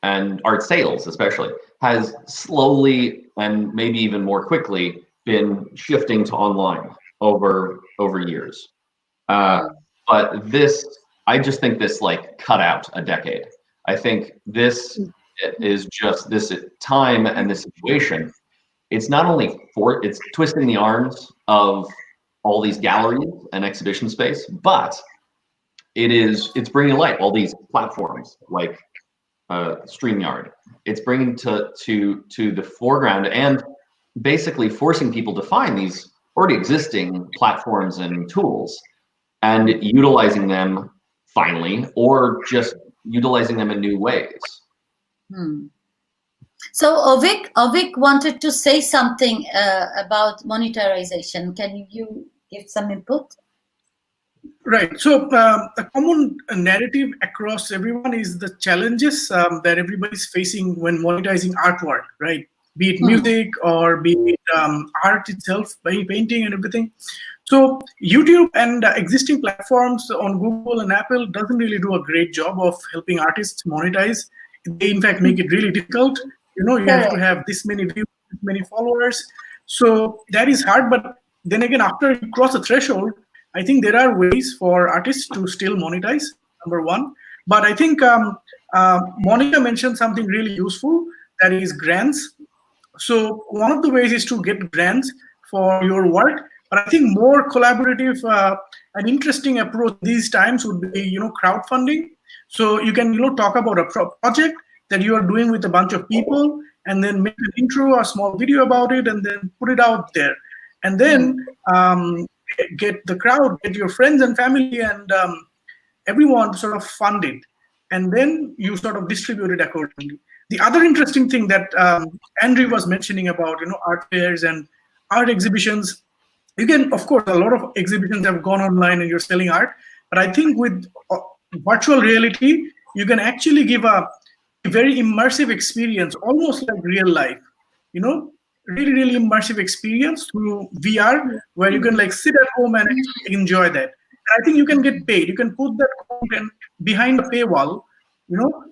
and art sales especially has slowly and maybe even more quickly been shifting to online over years. But this, I just think this like cut out a decade. I think this is just this time and this situation. It's not only it's twisting the arms of all these galleries and exhibition space, but it's bringing to light all these platforms like StreamYard. It's bringing to the foreground and basically forcing people to find these already existing platforms and tools and utilizing them finally, or just utilizing them in new ways. So Ovick wanted to say something about monetization. Can you give some input? Right. So a common narrative across everyone is the challenges that everybody's facing when monetizing artwork, right? Be it music or be it art itself, by painting and everything. So YouTube and existing platforms on Google and Apple doesn't really do a great job of helping artists monetize. They in fact make it really difficult. You know, you have to have this many views, this many followers. So that is hard. But then again, after you cross a threshold, I think there are ways for artists to still monetize, number one. But I think Monica mentioned something really useful, that is grants. So one of the ways is to get grants for your work. But I think more collaborative and interesting approach these times would be, crowdfunding. So you can, talk about a project that you are doing with a bunch of people, and then make an intro, a small video about it, and then put it out there. And then get the crowd, get your friends and family and everyone sort of fund it. And then you sort of distribute it accordingly. The other interesting thing that Andrew was mentioning about, art fairs and art exhibitions, you can, of course, a lot of exhibitions have gone online and you're selling art. But I think with virtual reality, you can actually give a very immersive experience, almost like real life, really, really immersive experience through VR, where you can like sit at home and enjoy that. And I think you can get paid. You can put that content behind a paywall,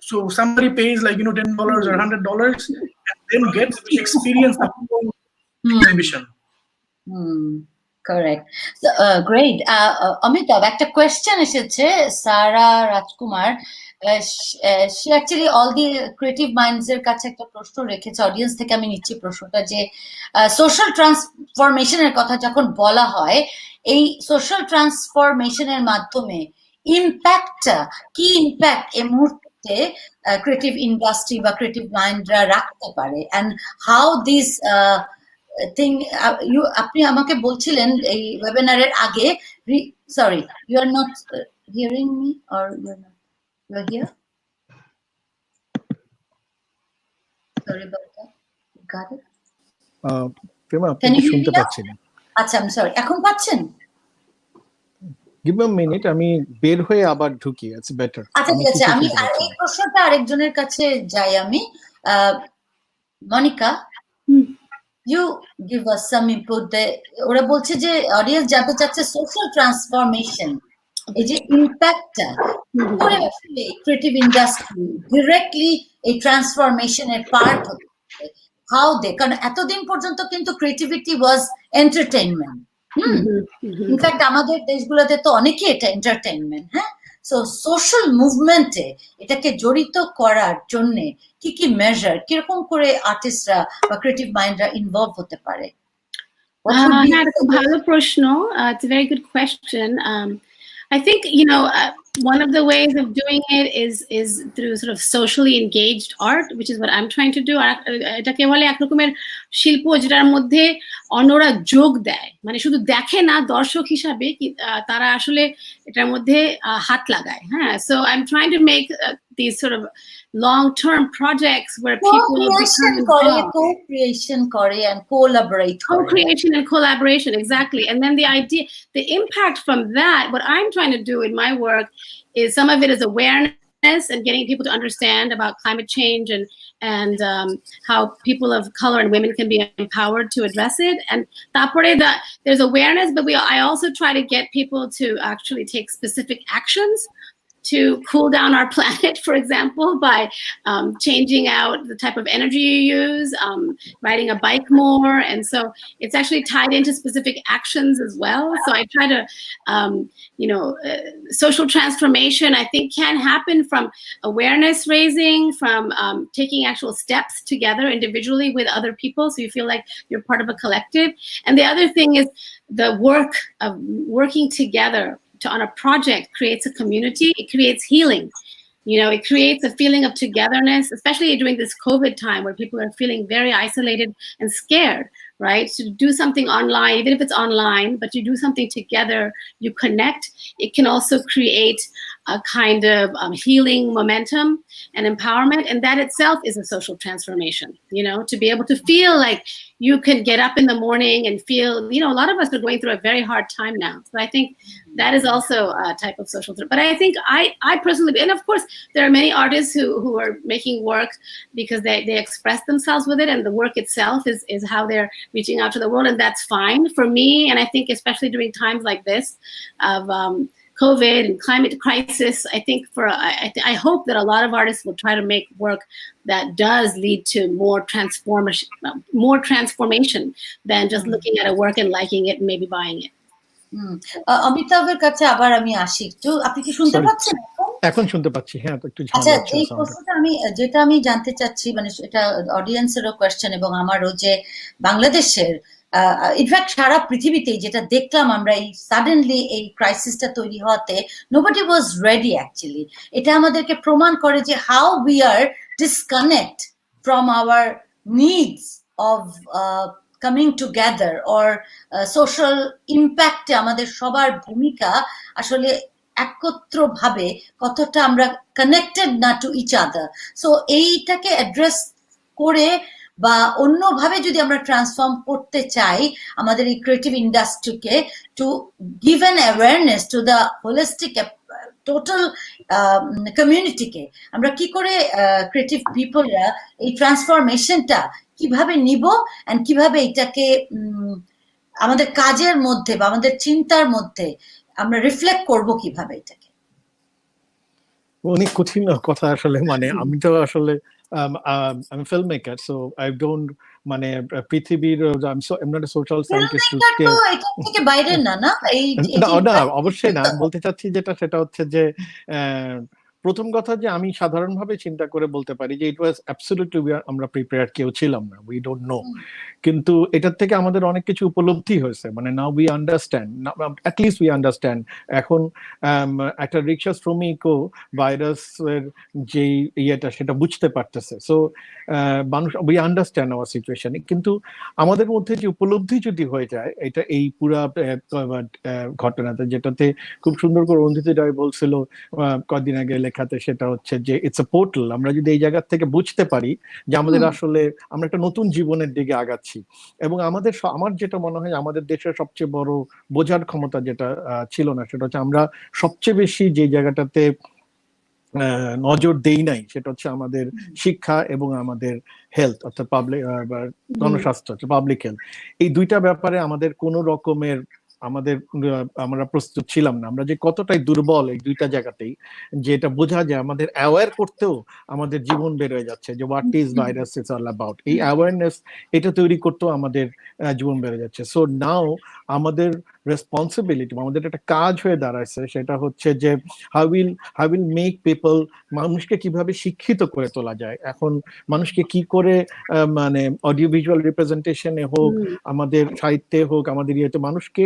so somebody pays like, $10 or $100 and then gets to experience the whole exhibition. Correct. So, great. Amitabh, একটা question এসেছে Sara Rajkumar. She actually all the creative minds এর কাছে একটা প্রশ্ন রেখেছে, audience থেকে আমি নিচ্ছি প্রশ্নটা, যে সোশ্যাল ট্রান্সফরমেশনের কথা যখন বলা হয়, এই সোশ্যাল ট্রান্সফরমেশনের মাধ্যমে ইম্প্যাক্টটা কি, ইম্প্যাক্ট এই মুহূর্তে ক্রিয়েটিভ ইন্ডাস্ট্রি বা ক্রিয়েটিভ মাইন্ডরা রাখতে পারে, and how this thing আপনি আমাকে বলছিলেন এই ওয়েবিনারের আগে, sorry, you are not hearing me or you're here? Sorry about that. You got it? Preema, Can you শুনতে পাচ্ছি না। আচ্ছা, I'm sorry. এখন পাচ্ছেন? Give me a minute, আমি বের হয়ে আবার ঢুকি, it's better. আচ্ছা, ঠিক আছে, আমি এই প্রশ্নটা আরেকজনের কাছে যাই আমি। Monika, you give us some input. ওরা বলছে যে অডিয়েন্স জানতে চাচ্ছে সোশ্যাল ট্রান্সফরমেশন, এই যে ইম্প্যাক্টটা করে আসলে ক্রিয়েটিভ ইন্ডাস্ট্রি ডিরেক্টলি এই ট্রান্সফরমেশনের পার্ট হচ্ছে, হাউ দে, কারণ এতদিন পর্যন্ত কিন্তু ক্রিয়েটিভিটি ওয়াজ এন্টারটেইনমেন্ট। ইনফ্যাক্ট আমাদের দেশগুলোতে তো অনেকই এটা এন্টারটেইনমেন্ট। হ্যাঁ, সো সোশ্যাল মুভমেন্টে এটাকে জড়িত করার জন্য কি কি মেজার, কিরকম করে আর্টিস্টরা বা ক্রিয়েটিভ মাইন্ডরা ইনভলভ হতে পারে? ভালো প্রশ্ন, it's a very good question. I think, one of the ways of doing it is through sort of socially engaged art, which is what I'm trying to do. এটাকে বলে এক রকমের শিল্প যেটার মধ্যে অন্যরা যোগ দেয়, মানে শুধু দেখে না দর্শক হিসাবে, তারা আসলে এটার মধ্যে হাত লাগায়। হ্যাঁ, so I'm trying to make these sort of long-term projects where people co-creation করে and collaborate. Co-creation and collaboration, exactly. And then the impact from that, what I'm trying to do in my work is some of it is awareness and getting people to understand about climate change and how people of color and women can be empowered to address it. And there's awareness, but I also try to get people to actually take specific actions to cool down our planet, for example, by changing out the type of energy you use, riding a bike more. And so it's actually tied into specific actions as well. So I try to, social transformation, I think, can happen from awareness raising, from taking actual steps together individually with other people, so you feel like you're part of a collective. And the other thing is the work of working together on a project creates a community. It creates healing. It creates a feeling of togetherness, especially during this COVID time where people are feeling very isolated and scared, right? To do something online, even if it's online, but you do something together, you connect, it can also create a kind of healing momentum and empowerment. And that itself is a social transformation, to be able to feel like you can get up in the morning and feel, a lot of us are going through a very hard time now. So I think that is also a type of social. But I think I personally, and of course, there are many artists who are making work because they express themselves with it, and the work itself is how they're reaching out to the world, and that's fine. For me, and I think especially during times like this of COVID and climate crisis, I think I hope that a lot of artists will try to make work that does lead to more transformation than just looking at a work and liking it and maybe buying it. অমিতাভের কাছে আবার আমি আসি একটু, আপনি কি শুনতে পাচ্ছেন? এখন শুনতে পাচ্ছি, হ্যাঁ। একটু আচ্ছা, এই প্রশ্নটা যেটা আমি জানতে চাচ্ছি, মানে এটা অডিয়েন্সেরও কোয়েশ্চেন এবং আমারও, যে বাংলাদেশের ইনফ্যাক্ট সারা পৃথিবীতে যেটা দেখলাম আমরা, এই সাডেনলি এই ক্রাইসিসটা তৈরি হওয়াতে নোবডি ওয়াজ রেডি অ্যাকচুয়ালি। এটা আমাদেরকে প্রমাণ করে যে how we are disconnect from our needs of coming together or social impact আমাদের সবার ভূমিকা আসলে একত্রভাবে কতটা আমরা কানেক্টেড না টু ইচ আদার। সো এইটাকে অ্যাড্রেস করে বা অন্যভাবে যদি আমরা ট্রান্সফর্ম করতে চাই আমাদের এই ক্রিয়েটিভ ইন্ডাস্ট্রিকে, to give an awareness to the holistic total কমিউনিটিকে, আমরা কি করে ক্রিয়েটিভ পিপলরা এই ট্রান্সফরমেশনটা কিভাবে নিব এন্ড কিভাবে এটাকে আমাদের কাজের মধ্যে বা আমাদের চিন্তার মধ্যে আমরা রিফ্লেক্ট করব কিভাবে এটাকে? অনেক কঠিন কথা আসলে। মানে আমি তো আসলে I'm a filmmaker, so I don't মানে পৃথিবীর I'm not a social scientist to scale. এটা থেকে বাইরে না অবশ্যই না। বলতে চাচ্ছি যেটা, সেটা হচ্ছে যে প্রথম কথা যে আমি সাধারণভাবে চিন্তা করে বলতে পারি যে ইট ওয়াজ অ্যাবসলিউটলি আমরা প্রিপেয়ার্ড কেউ ছিলাম না, উই ডোন্ট নো। কিন্তু এটার থেকে আমাদের অনেক কিছু উপলব্ধি হয়েছে, মানে now we understand, at least we understand. এখন একটা রিক্সা শ্রমিকও ভাইরাসের যে ইয়েটা সেটা বুঝতে পারতেছে। সো মানুষ, উই আন্ডারস্ট্যান্ড আওয়ার সিচুয়েশন। কিন্তু আমাদের মধ্যে যে উপলব্ধি যদি হয়ে যায়, এটা এই পুরা ঘটনাতে, যেটাতে খুব সুন্দর করে অঞ্জিত রায় বলছিল কদিন আগে লেখাতে, সেটা হচ্ছে যে ইটস এ পোর্টাল। আমরা যদি এই জায়গা থেকে বুঝতে পারি যে আমাদের আসলে আমরা একটা নতুন জীবনের দিকে আগাচ্ছি, এবং আমার যেটা মনে হয় আমাদের দেশের সবচেয়ে বড় বোঝার ক্ষমতা যেটা ছিল না, সেটা হচ্ছে আমরা সবচেয়ে বেশি যে জায়গাটাতে নজর দেই নাই, সেটা হচ্ছে আমাদের শিক্ষা এবং আমাদের হেলথ, অর্থাৎ পাবলিক গণস্বাস্থ্য, পাবলিক হেলথ। এই দুইটা ব্যাপারে আমাদের কোনো রকমের আমরা প্রস্তুত ছিলাম না। আমরা যে কতটাই দুর্বল এই দুইটা জায়গাতেই, যে এটা বোঝা যায়, আমাদের অ্যাওয়ার করতেও আমাদের জীবন বের হয়ে যাচ্ছে যে what is virus is all about. এই অ্যাওয়ারনেস এটা তৈরি করতেও আমাদের জীবন বেড়ে যাচ্ছে। সো নাও আমাদের রেসপন্সিবিলিটি, আমাদের একটা কাজ হয়ে দাঁড়াইছে, সেটা হচ্ছে যে হাউ উইল মেক পিপল, মানুষকে কিভাবে শিক্ষিত করে তোলা যায়। এখন মানুষকে কি করে মানে অডিও ভিজুয়াল রিপ্রেজেন্টেশনে হোক, আমাদের সাহিত্যে হোক, আমাদের ইয়েতে মানুষকে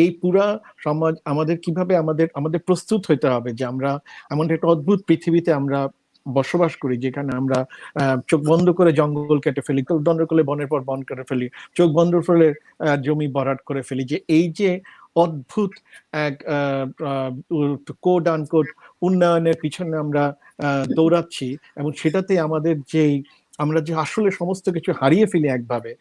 এই পুরা সমাজ আমাদের কিভাবে আমাদের প্রস্তুত হইতে হবে যে আমরা এমন একটা অদ্ভুত পৃথিবীতে আমরা বসবাস করি, যেখানে আমরা চোখ বন্ধ করে জঙ্গল কেটে ফেলি, চোখ বন্ধ করলে বনের পর বন কেটে ফেলি, চোখ বন্ধ করলে জমি ভরাট করে ফেলি। যে এই যে অদ্ভুত এক কোড আনকোড উন্নয়নের পিছনে আমরা দৌড়াচ্ছি, এবং সেটাতে আমাদের আমরা যে আসলে সমস্ত কিছু হারিয়ে ফেলি একভাবে,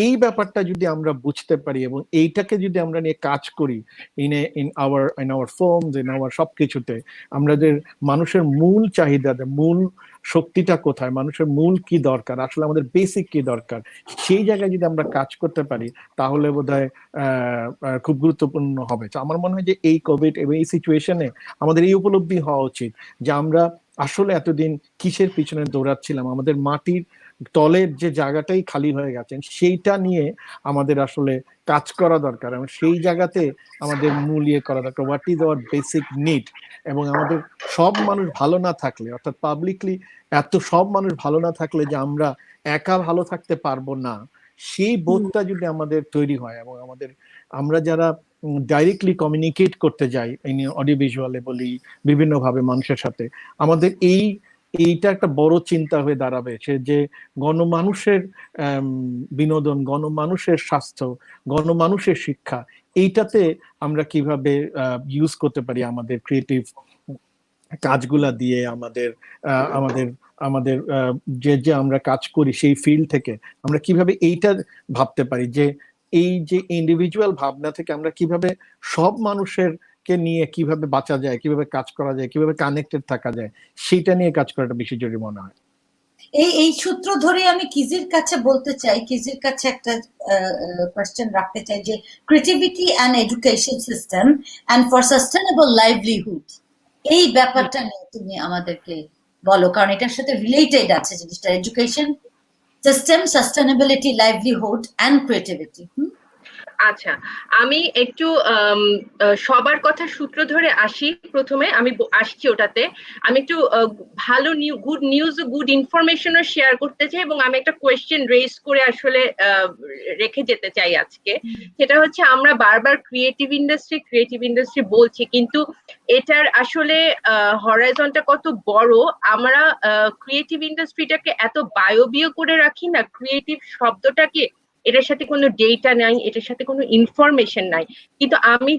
এই ব্যাপারটা যদি আমরা বুঝতে পারি এবং এইটাকে যদি আমরা নিয়ে কাজ করি in our forms, in our সবকিছুতে, আমাদের মানুষের মূল চাহিদা, মূল শক্তিটা কোথায়, মানুষের মূল কি দরকার, আসলে আমাদের বেসিক কি দরকার, সেই জায়গায় যদি আমরা কাজ করতে পারি তাহলে বোধহয় খুব গুরুত্বপূর্ণ হবে। তো আমার মনে হয় যে এই কোভিড এবং এই সিচুয়েশনে আমাদের এই উপলব্ধি হওয়া উচিত যে আমরা আসলে এতদিন কিসের পিছনে দৌড়াচ্ছিলাম, আমাদের মাটির তলের যে জায়গাটাই খালি হয়ে গেছেন সেইটা নিয়ে আমাদের আসলে কাজ করা দরকার, এবং সেই জায়গাতে আমাদের মূল ইয়ে করা দরকার, what is our basic need. এবং আমাদের সব মানুষ ভালো না থাকলে, অর্থাৎ পাবলিকলি সব মানুষ ভালো না থাকলে যে আমরা একা ভালো থাকতে পারবো না, সেই বোধটা যদি আমাদের তৈরি হয়, এবং আমরা যারা ডাইরেক্টলি কমিউনিকেট করতে যাই অডিও ভিজুয়ালে বলি বিভিন্ন ভাবে মানুষের সাথে, আমাদের এইটা একটা বড় চিন্তা হয়ে দাঁড়াবে, সে যে গণমানুষের বিনোদন, গণমানুষের স্বাস্থ্য, গণমানুষের শিক্ষা, এইটাতে আমরা কিভাবে ইউজ করতে পারি আমাদের ক্রিয়েটিভ কাজগুলা দিয়ে, আমাদের আমাদের আমাদের যে আমরা কাজ করি সেই ফিল্ড থেকে আমরা কিভাবে এইটা ভাবতে পারি যে এই যে ইন্ডিভিজুয়াল ভাবনা থেকে আমরা কিভাবে সব মানুষের কে নিয়ে কিভাবে বাঁচা যায়, কিভাবে কাজ করা যায়, কিভাবে কানেক্টেড থাকা যায়, সেটা নিয়ে কাজ করাটা বেশি জরুরি মনে হয়। এই সূত্র ধরে আমি কিজির কাছে বলতে চাই, কিজির কাছে একটা কোয়েশ্চেন রাখতে চাই যে creativity and education system and for sustainable livelihood, এই ব্যাপারটা নিয়ে তুমি আমাদেরকে বলো, কারণ এটার সাথে রিলেটেড আছে জিনিসটা, education system, sustainability, livelihood and creativity. আচ্ছা, আমি একটু সবার কথা সূত্র ধরে আসি। প্রথমে আমি আসছি ওটাতে, আমি একটু ভালো গুড নিউজ, গুড ইনফরমেশনও শেয়ার করতে চাই, এবং আমি একটা কোয়েশ্চেন রেজ করে আসলে রেখে যেতে চাই আজকে। সেটা হচ্ছে আমরা বারবার ক্রিয়েটিভ ইন্ডাস্ট্রি বলছি, কিন্তু এটার আসলে হরাইজনটা কত বড়। আমরা ক্রিয়েটিভ ইন্ডাস্ট্রিটাকে এত বায়বীয় করে রাখি না, ক্রিয়েটিভ শব্দটাকে, এটার সাথে কোনো ডেটা নাই, এটার সাথে কোনো ইনফরমেশন নাই। কিন্তু আমি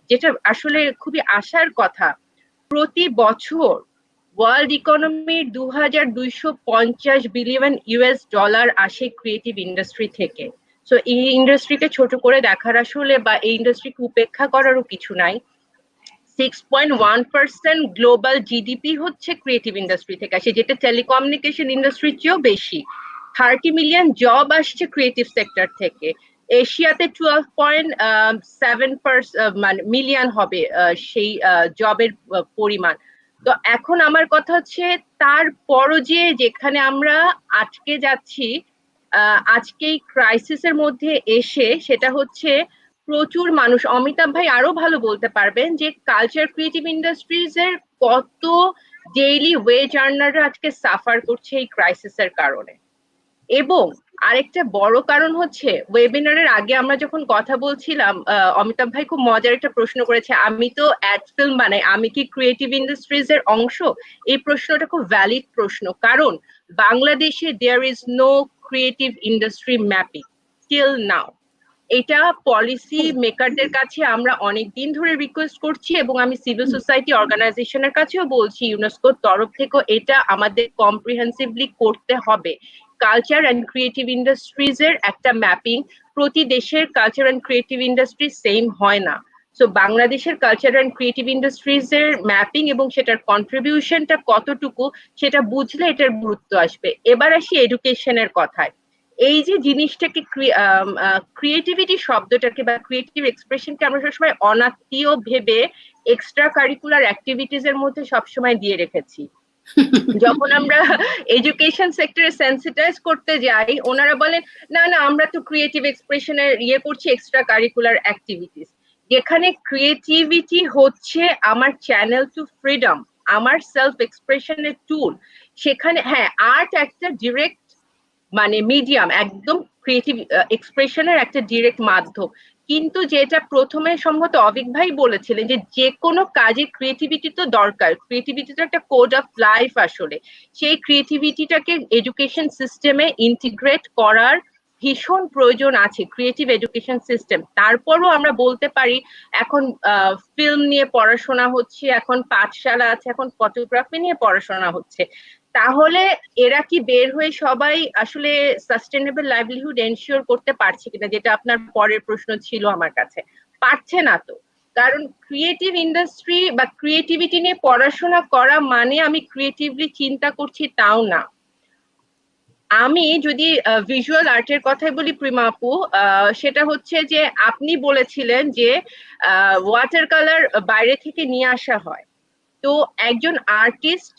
যেটা আসলে খুবই আশার কথা, প্রতি বছর ওয়ার্ল্ড ইকোনমির 2250 বিলিয়ন ইউএস ডলার আসে ক্রিয়েটিভ ইন্ডাস্ট্রি থেকে। সো এই ইন্ডাস্ট্রিকে ছোট করে দেখার আসলে বা এই ইন্ডাস্ট্রিকে উপেক্ষা করারও কিছু নাই। 6.1% গ্লোবাল জিডিপি হচ্ছে ক্রিয়েটিভ ইন্ডাস্ট্রি থেকে আসে, যেটা টেলিকমিউনিকেশন ইন্ডাস্ট্রির চেয়েও বেশি। 30 মিলিয়ন জব আসছে ক্রিয়েটিভ সেক্টর থেকে। এশিয়াতে 12.7 মিলিয়ন হবে সেই জবের পরিমাণ। তো এখন আমার কথা হচ্ছে, তারপরও যেখানে আমরা আটকে যাচ্ছি আজকে এই ক্রাইসিসের মধ্যে এসে, সেটা হচ্ছে প্রচুর মানুষ, অমিতাভ ভাই আরো ভালো বলতে পারবেন যে কালচার ক্রিয়েটিভ ইন্ডাস্ট্রিজ এর কত ডেইলি ওয়েজ আর্নাররা আজকে সাফার করছে এই ক্রাইসিসের কারণে। এবং আরেকটা বড় কারণ হচ্ছে, ওয়েবিনারের আগে আমরা যখন কথা বলছিলাম, অমিতাভ ভাই খুব মজার একটা প্রশ্ন করেছে, আমি তো অ্যাড ফিল্ম বানাই, আমি কি ক্রিয়েটিভ ইন্ডাস্ট্রিজ এর অংশ? এই প্রশ্নটা খুব ভ্যালিড প্রশ্ন, কারণ বাংলাদেশে there is no creative industry mapping till now. এটা পলিসি মেকারদের কাছে আমরা অনেক দিন ধরে রিকোয়েস্ট করছি, এবং আমি সিভিল সোসাইটি অর্গানাইজেশনের কাছেও বলছি, ইউনেস্কোর তরফ থেকেও এটা আমাদের কম্প্রিহেন্সিভলি করতে হবে। কালচার অ্যান্ড ক্রিয়েটিভ ইন্ডাস্ট্রিজ এর একটা ম্যাপিং, প্রতি দেশের culture and creative industry same হয় না। সো বাংলাদেশের কালচার অ্যান্ড ক্রিয়েটিভ ইন্ডাস্ট্রিজ এর ম্যাপিং এবং সেটার কন্ট্রিবিউশনটা কতটুকু, সেটা বুঝলে এটার গুরুত্ব আসবে। এবার আসি এডুকেশনের কথায়। এই যে জিনিসটাকে, ক্রিয়েটিভিটি শব্দটাকে বা ক্রিয়েটিভ এক্সপ্রেশনকে আমরা সবসময় অনাত্মীয় ভেবে এক্সট্রা কারিকুলার অ্যাক্টিভিটিস এর মধ্যে সবসময় দিয়ে রেখেছি। যখন আমরা এডুকেশন সেক্টরে সেন্সিটাইজ করতে যাই, ওনারা বলেন না না আমরা তো ক্রিয়েটিভ এক্সপ্রেশনের করছি এক্সট্রা কারিকুলার অ্যাক্টিভিটিস। যেখানে ক্রিয়েটিভিটি হচ্ছে আমার চ্যানেল টু ফ্রিডম, আমার সেলফ এক্সপ্রেশনের টুল, সেখানে হ্যাঁ আর্ট একটা ডিরেক্ট মিডিয়াম, একদম ক্রিয়েটিভ এক্সপ্রেশনের একটা ডিরেক্ট মাধ্যম। কিন্তু যেটা প্রথমে সম্ভবত অভিক ভাই বলেছিলেন যে কোনো কাজে ক্রিয়েটিভিটি তো দরকার, ক্রিয়েটিভিটি তো একটা কোড অফ লাইফ। আসলে সেই ক্রিয়েটিভিটিটাকে এডুকেশন সিস্টেমে ইন্টিগ্রেট করার ভীষণ প্রয়োজন আছে, ক্রিয়েটিভ এডুকেশন সিস্টেম। তারপরও আমরা বলতে পারি এখন ফিল্ম নিয়ে পড়াশোনা হচ্ছে, এখন পাঠশালা আছে, এখন ফটোগ্রাফি নিয়ে পড়াশোনা হচ্ছে। তাহলে এরা কি বের হয়ে সবাই আসলে সাস্টেনেবল লাইভলিহুড এনশিওর করতে পারছে কিনা, যেটা আপনার পরের প্রশ্ন ছিল আমার কাছে, পারছে না। তো কারণ ক্রিয়েটিভ ইন্ডাস্ট্রি বা ক্রিয়েটিভিটি নিয়ে পড়াশোনা করা মানে আমি ক্রিয়েটিভলি চিন্তা করছি তাও না। আমি যদি ভিজুয়াল আর্টের কথাই বলি প্রিমা আপু, সেটা হচ্ছে যে আপনি বলেছিলেন যে ওয়াটার কালার বাইরে থেকে নিয়ে আসা হয়, তো একজন আর্টিস্ট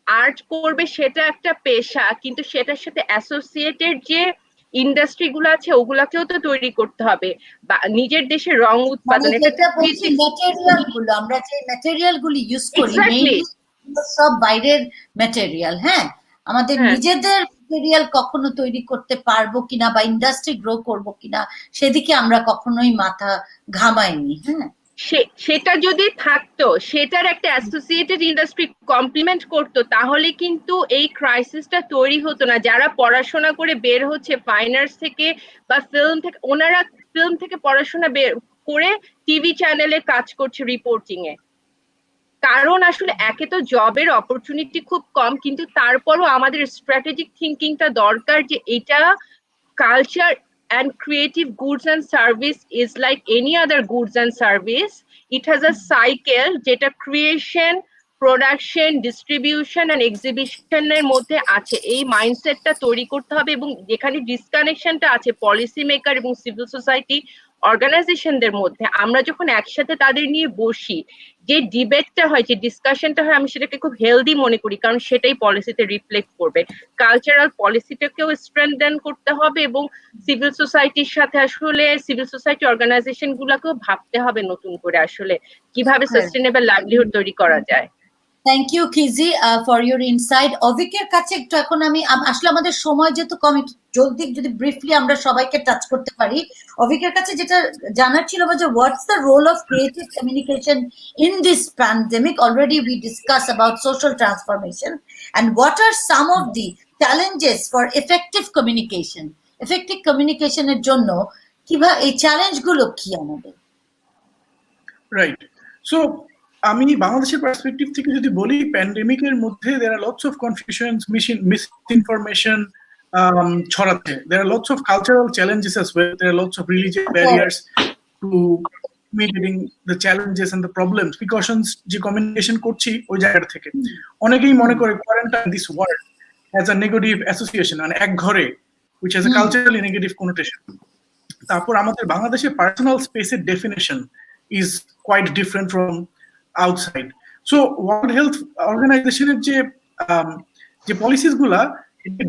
আর্ট করবে সেটা একটা পেশা, কিন্তু সেটার সাথে অ্যাসোসিয়েটেড যে ইন্ডাস্ট্রি গুলো আছে ওগুলাকেও তো তৈরি করতে হবে, বা নিজের দেশে রং উৎপাদন, যেটা বলছি ম্যাটেরিয়াল গুলো, আমরা যে ম্যাটেরিয়াল গুলো ইউজ করি মেইনলি সব বাইরের ম্যাটেরিয়াল। হ্যাঁ, আমাদের নিজেদের ম্যাটেরিয়াল কখনো তৈরি করতে পারবো কিনা বা ইন্ডাস্ট্রি গ্রো করবো কিনা সেদিকে আমরা কখনোই মাথা ঘামাইনি। হ্যাঁ, সেটা যদি থাকতো, সেটার একটা অ্যাসোসিয়েটেড ইন্ডাস্ট্রি কমপ্লিমেন্ট করতো, তাহলে কিন্তু এই ক্রাইসিসটা তৈরি হতো না। যারা পড়াশোনা করে বের হচ্ছে ফাইন আর্টস থেকে বা ফিল্ম থেকে, ওনারা ফিল্ম থেকে পড়াশোনা বের করে টিভি চ্যানেলে কাজ করছে রিপোর্টিং এ। কারণ আসলে একে তো জবের অপরচুনিটি খুব কম, কিন্তু তারপরও আমাদের স্ট্র্যাটেজিক থিঙ্কিংটা দরকার যে এটা culture and creative goods and service is like any other goods and service. It has a cycle যেটা creation, production, distribution and exhibition এর মধ্যে আছে। এই মাইন্ডসেটটা তৈরি করতে হবে, এবং যেখানে ডিসকানেকশনটা আছে পলিসি মেকার এবং সিভিল সোসাইটি অর্গানাইজেশনদের মধ্যে, আমরা যখন একসাথে তাদের নিয়ে বসি, যে ডিবেটটা হয়, যে ডিসকাশনটা হয়, আমি সেটাকে খুব হেলদি মনে করি, কারণ সেটাই পলিসিতে রিফ্লেক্ট করবে। কালচারাল পলিসিটাকেও স্ট্রেংথেন করতে হবে, এবং সিভিল সোসাইটির সাথে আসলে সিভিল সোসাইটি অর্গানাইজেশন গুলাকেও ভাবতে হবে নতুন করে আসলে কিভাবে সাস্টেনেবল লাইভলিহুড তৈরি করা যায়। Thank you Kiji for your insight. অভিকের কাছে একটু এখন আমি আসলে আমাদের সময় যেহেতু কম, একটু জলদি যদি ব্রিফলি আমরা সবাইকে টাচ করতে পারি। অভিকের কাছে যেটা জানার ছিল যে what's the role of creative communication in this pandemic. Already we discuss about social transformation and what are some of the challenges for effective communication. Effective কমিউনিকেশনের জন্য কিভাবে এই চ্যালেঞ্জগুলো কি আমাদের? রাইট, সো আমি বাংলাদেশের পার্সপেক্টিভ থেকে যদি বলি, প্যান্ডেমিকের মধ্যে there are lots of confusions, misinformation ছড়াচ্ছে, there are lots of cultural challenges as well, there are lots of religious barriers to communicating the challenges and the problems, precautions যে communication করছি ওই জায়গা থেকে। অনেকেই মনে করে quarantine this word has a negative association, মানে এক ঘরে, which has a culturally negative connotation. তারপর আমাদের বাংলাদেশে পার্সোনাল স্পেসের definition is quite different from outside. So World Health Organization যে policies গুলা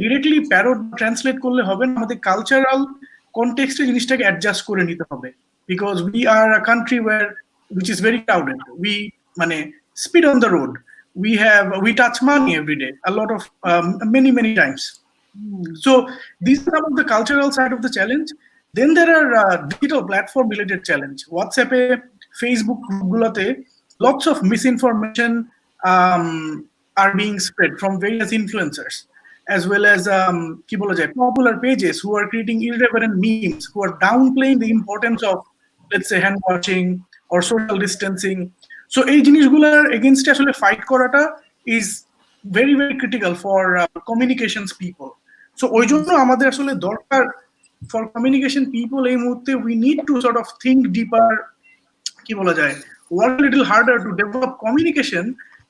ডিরেক্টলি প্যারোড ট্রান্সলেট করলে হবে না, আমাদের কালচারাল কনটেক্সটে জিনিসটাকে অ্যাডজাস্ট করে নিতে হবে, because we are a country where which is very crowded. We মানে speed on the road, we touch money every day, a lot of many times. So these are some of the cultural side of the challenge. Then there are digital platform related challenge. WhatsApp, Facebook গুলোতে lots of misinformation are being spread from various influencers, as well as কি বলা যায়, popular pages who are creating irreverent memes, who are downplaying the importance of, let's say, hand washing or social distancing. So এই জিনিসগুলোর against আসলে fight করাটা is very critical for communications people. So ওই জন্য আমাদের আসলে দরকার for communication people এই মুহূর্তে we need to sort of think deeper, কি বলা যায়, work a little harder to develop communication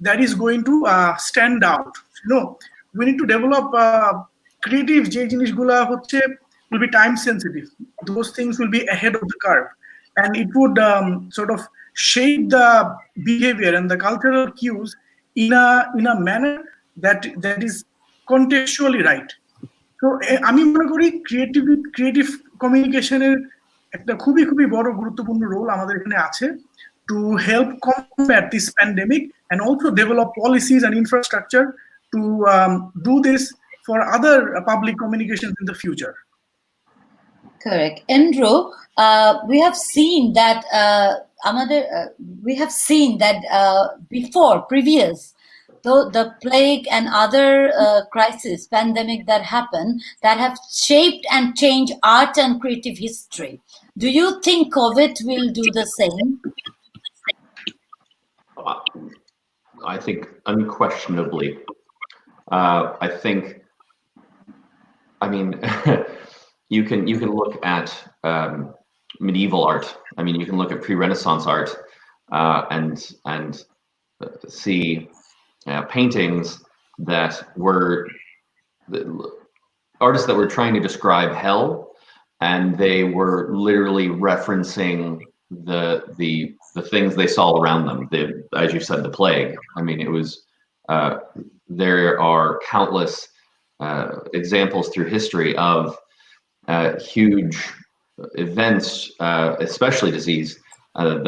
that is going to stand out. You know, we need to develop creative যে জিনিসগুলা হচ্ছে will be time sensitive. Those things will be ahead of the curve, and it would sort of shape the behavior and the cultural cues in a manner that is contextually right. So আমি মনে করি creative কমিউনিকেশনের একটা খুবই বড় গুরুত্বপূর্ণ role আমাদের এখানে আছে to help combat this pandemic, and also develop policies and infrastructure to do this for other public communications in the future. Correct. Andrew, we have seen that before previous, though the plague and other crisis, pandemic that happened, that have shaped and changed art and creative history. Do you think COVID will do the same? I think unquestionably. I think, I mean, you can look at medieval art I mean, you can look at pre-Renaissance art and see paintings that were artists that were trying to describe hell, and they were literally referencing the things they saw around them. As you said, the plague. I mean, it was. There are countless examples through history of huge events, especially disease,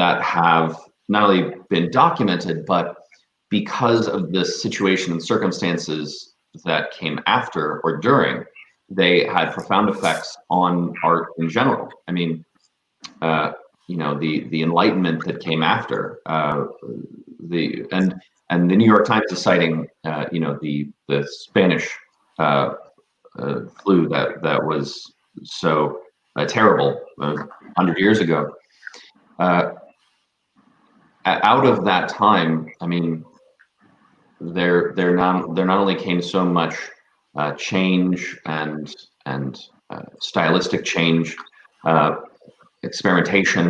that have not only been documented, but because of the situation and circumstances that came after or during, they had profound effects on art in general. I mean, you know, the Enlightenment that came after, and the New York Times is citing, you know, the Spanish flu that was so terrible 100 years ago. Out of that time, I mean, there not only came so much change and stylistic change, experimentation.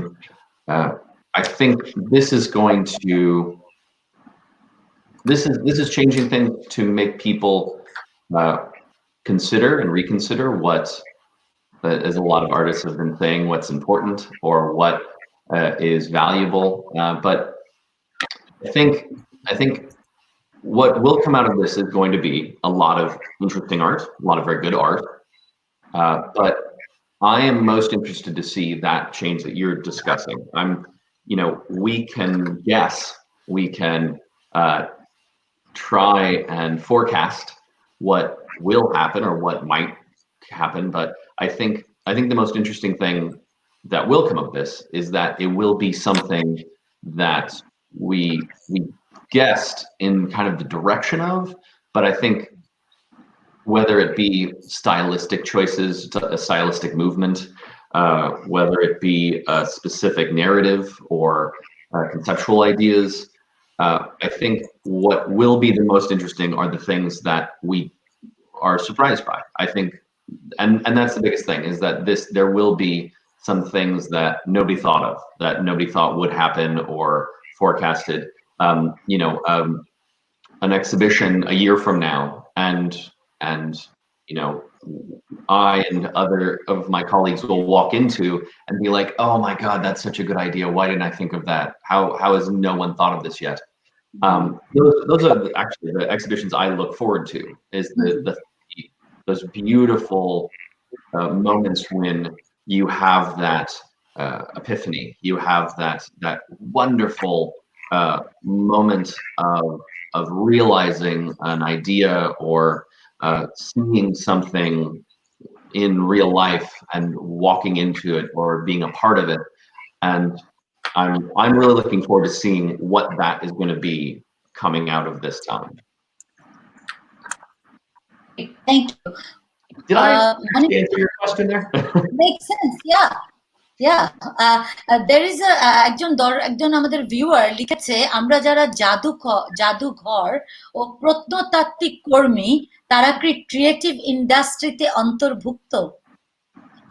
I think this is going to. This is changing things to make people consider and reconsider what, as a lot of artists have been saying, what's important or what is valuable. But I think what will come out of this is going to be a lot of interesting art, a lot of very good art. But I am most interested to see that change that you're discussing. You know, we can guess, we can try and forecast what will happen or what might happen, but I think the most interesting thing that will come of this is that it will be something that we guessed in kind of the direction of, but I think whether it be stylistic choices, a stylistic movement, whether it be a specific narrative or conceptual ideas, I think what will be the most interesting are the things that we are surprised by. I think, and that's the biggest thing, is that there will be some things that nobody thought of, that nobody thought would happen or forecasted. You know, an exhibition a year from now, and you know, I and other of my colleagues will walk into and be like, "Oh my God, that's such a good idea. Why didn't I think of that? How has no one thought of this yet?" Those are actually the exhibitions I look forward to. Is those beautiful moments when you have that epiphany, you have that wonderful moment of realizing an idea or seeing something in real life and walking into it or being a part of it. And I'm really looking forward to seeing what that is going to be coming out of this time. Thank you. Did I answer your question there? Makes sense, yeah. Yeah, there is একজন আমাদের viewer লিখেছে, আমরা যারা জাদুঘর ও প্রত্নতাত্ত্বিক কর্মী তারা কি ক্রিয়েটিভ ইন্ডাস্ট্রিতে অন্তর্ভুক্ত?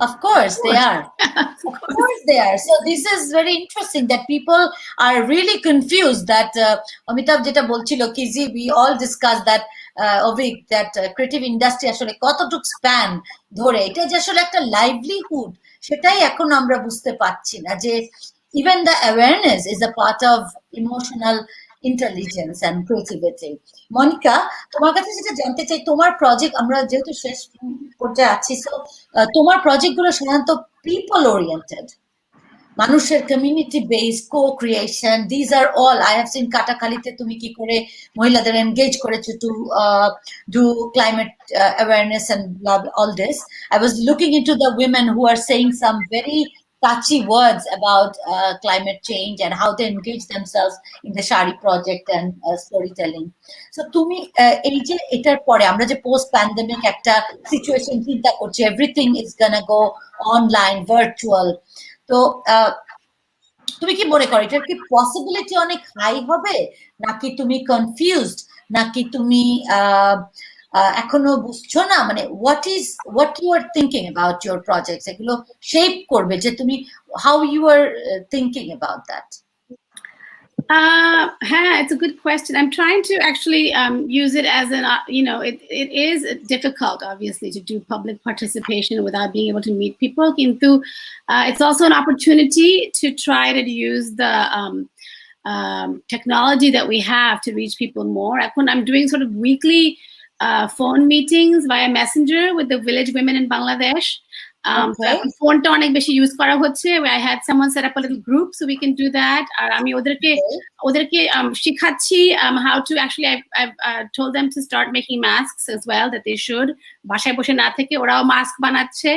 Of course they are. Of course they are. So this is very interesting that people are really confused that Amitabh jeta bolchilo, Kizzy, we all discussed that Ovick, that creative industry ashole kototuk span dhore eta je ashole ekta livelihood সেটাই এখন আমরা বুঝতে পারছি না যে even the awareness is a part of emotional intelligence and creativity. Monika, তোমার কাছে যেটা জানতে চাই, তোমার প্রজেক্ট, আমরা যেহেতু শেষ পর্যায়ে আছি, সো তোমার প্রজেক্টগুলো সাধারণত পিপল ওরিয়েন্টেড, মানুষের community base, co creation, these are all. I have seen কাটাখালিতে তুমি কি করে মহিলাদের এনগেজ করেছো to do climate awareness and all this. I was looking into the women who are saying some very touchy words about climate change and how they engage themselves in the Shari project and storytelling. So তুমি এই যে এটার পরে আমরা যে post pandemic একটা situation চিন্তা করছি, everything is gonna go online, virtual, তো তুমি কি মনে করো এটার কি পসিবিলিটি অনেক হাই হবে, নাকি তুমি কনফিউজড, নাকি তুমি এখনো বুঝছো না, মানে what you are thinking about your projects, এগুলো shape করবে যে তুমি how you are thinking about that? It's a good question. I'm trying to actually use it as an, it is difficult, obviously, to do public participation without being able to meet people. It's also an opportunity to try to use the technology that we have to reach people more. I'm doing sort of weekly phone meetings via Messenger with the village women in Bangladesh. Phone টা অনেক বেশি use করা হচ্ছে. I had someone set up a little group so we can do that. আর আমি ওদেরকে শিখাচ্ছি how to actually I've told them to start making masks as well, that they should বাসায় বসে না থেকে ওরাও মাস্ক বানাচ্ছে.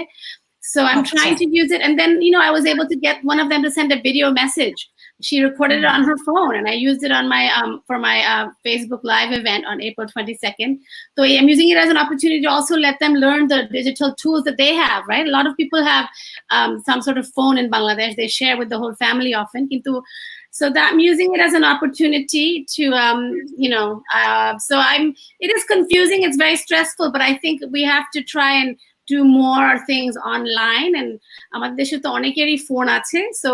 So I'm trying to use it, and then I was able to get one of them to send a video message. She recorded it on her phone, and I used it on my for my Facebook Live event on April 22nd. So I'm using it as an opportunity to also let them learn the digital tools that they have, right? A lot of people have some sort of phone in Bangladesh. They share with the whole family often. So that I'm using it as an opportunity to, so it is confusing. It's very stressful, but I think we have to try and do more things online, and আমাদের দেশে তো অনেকেরই phone আছে, so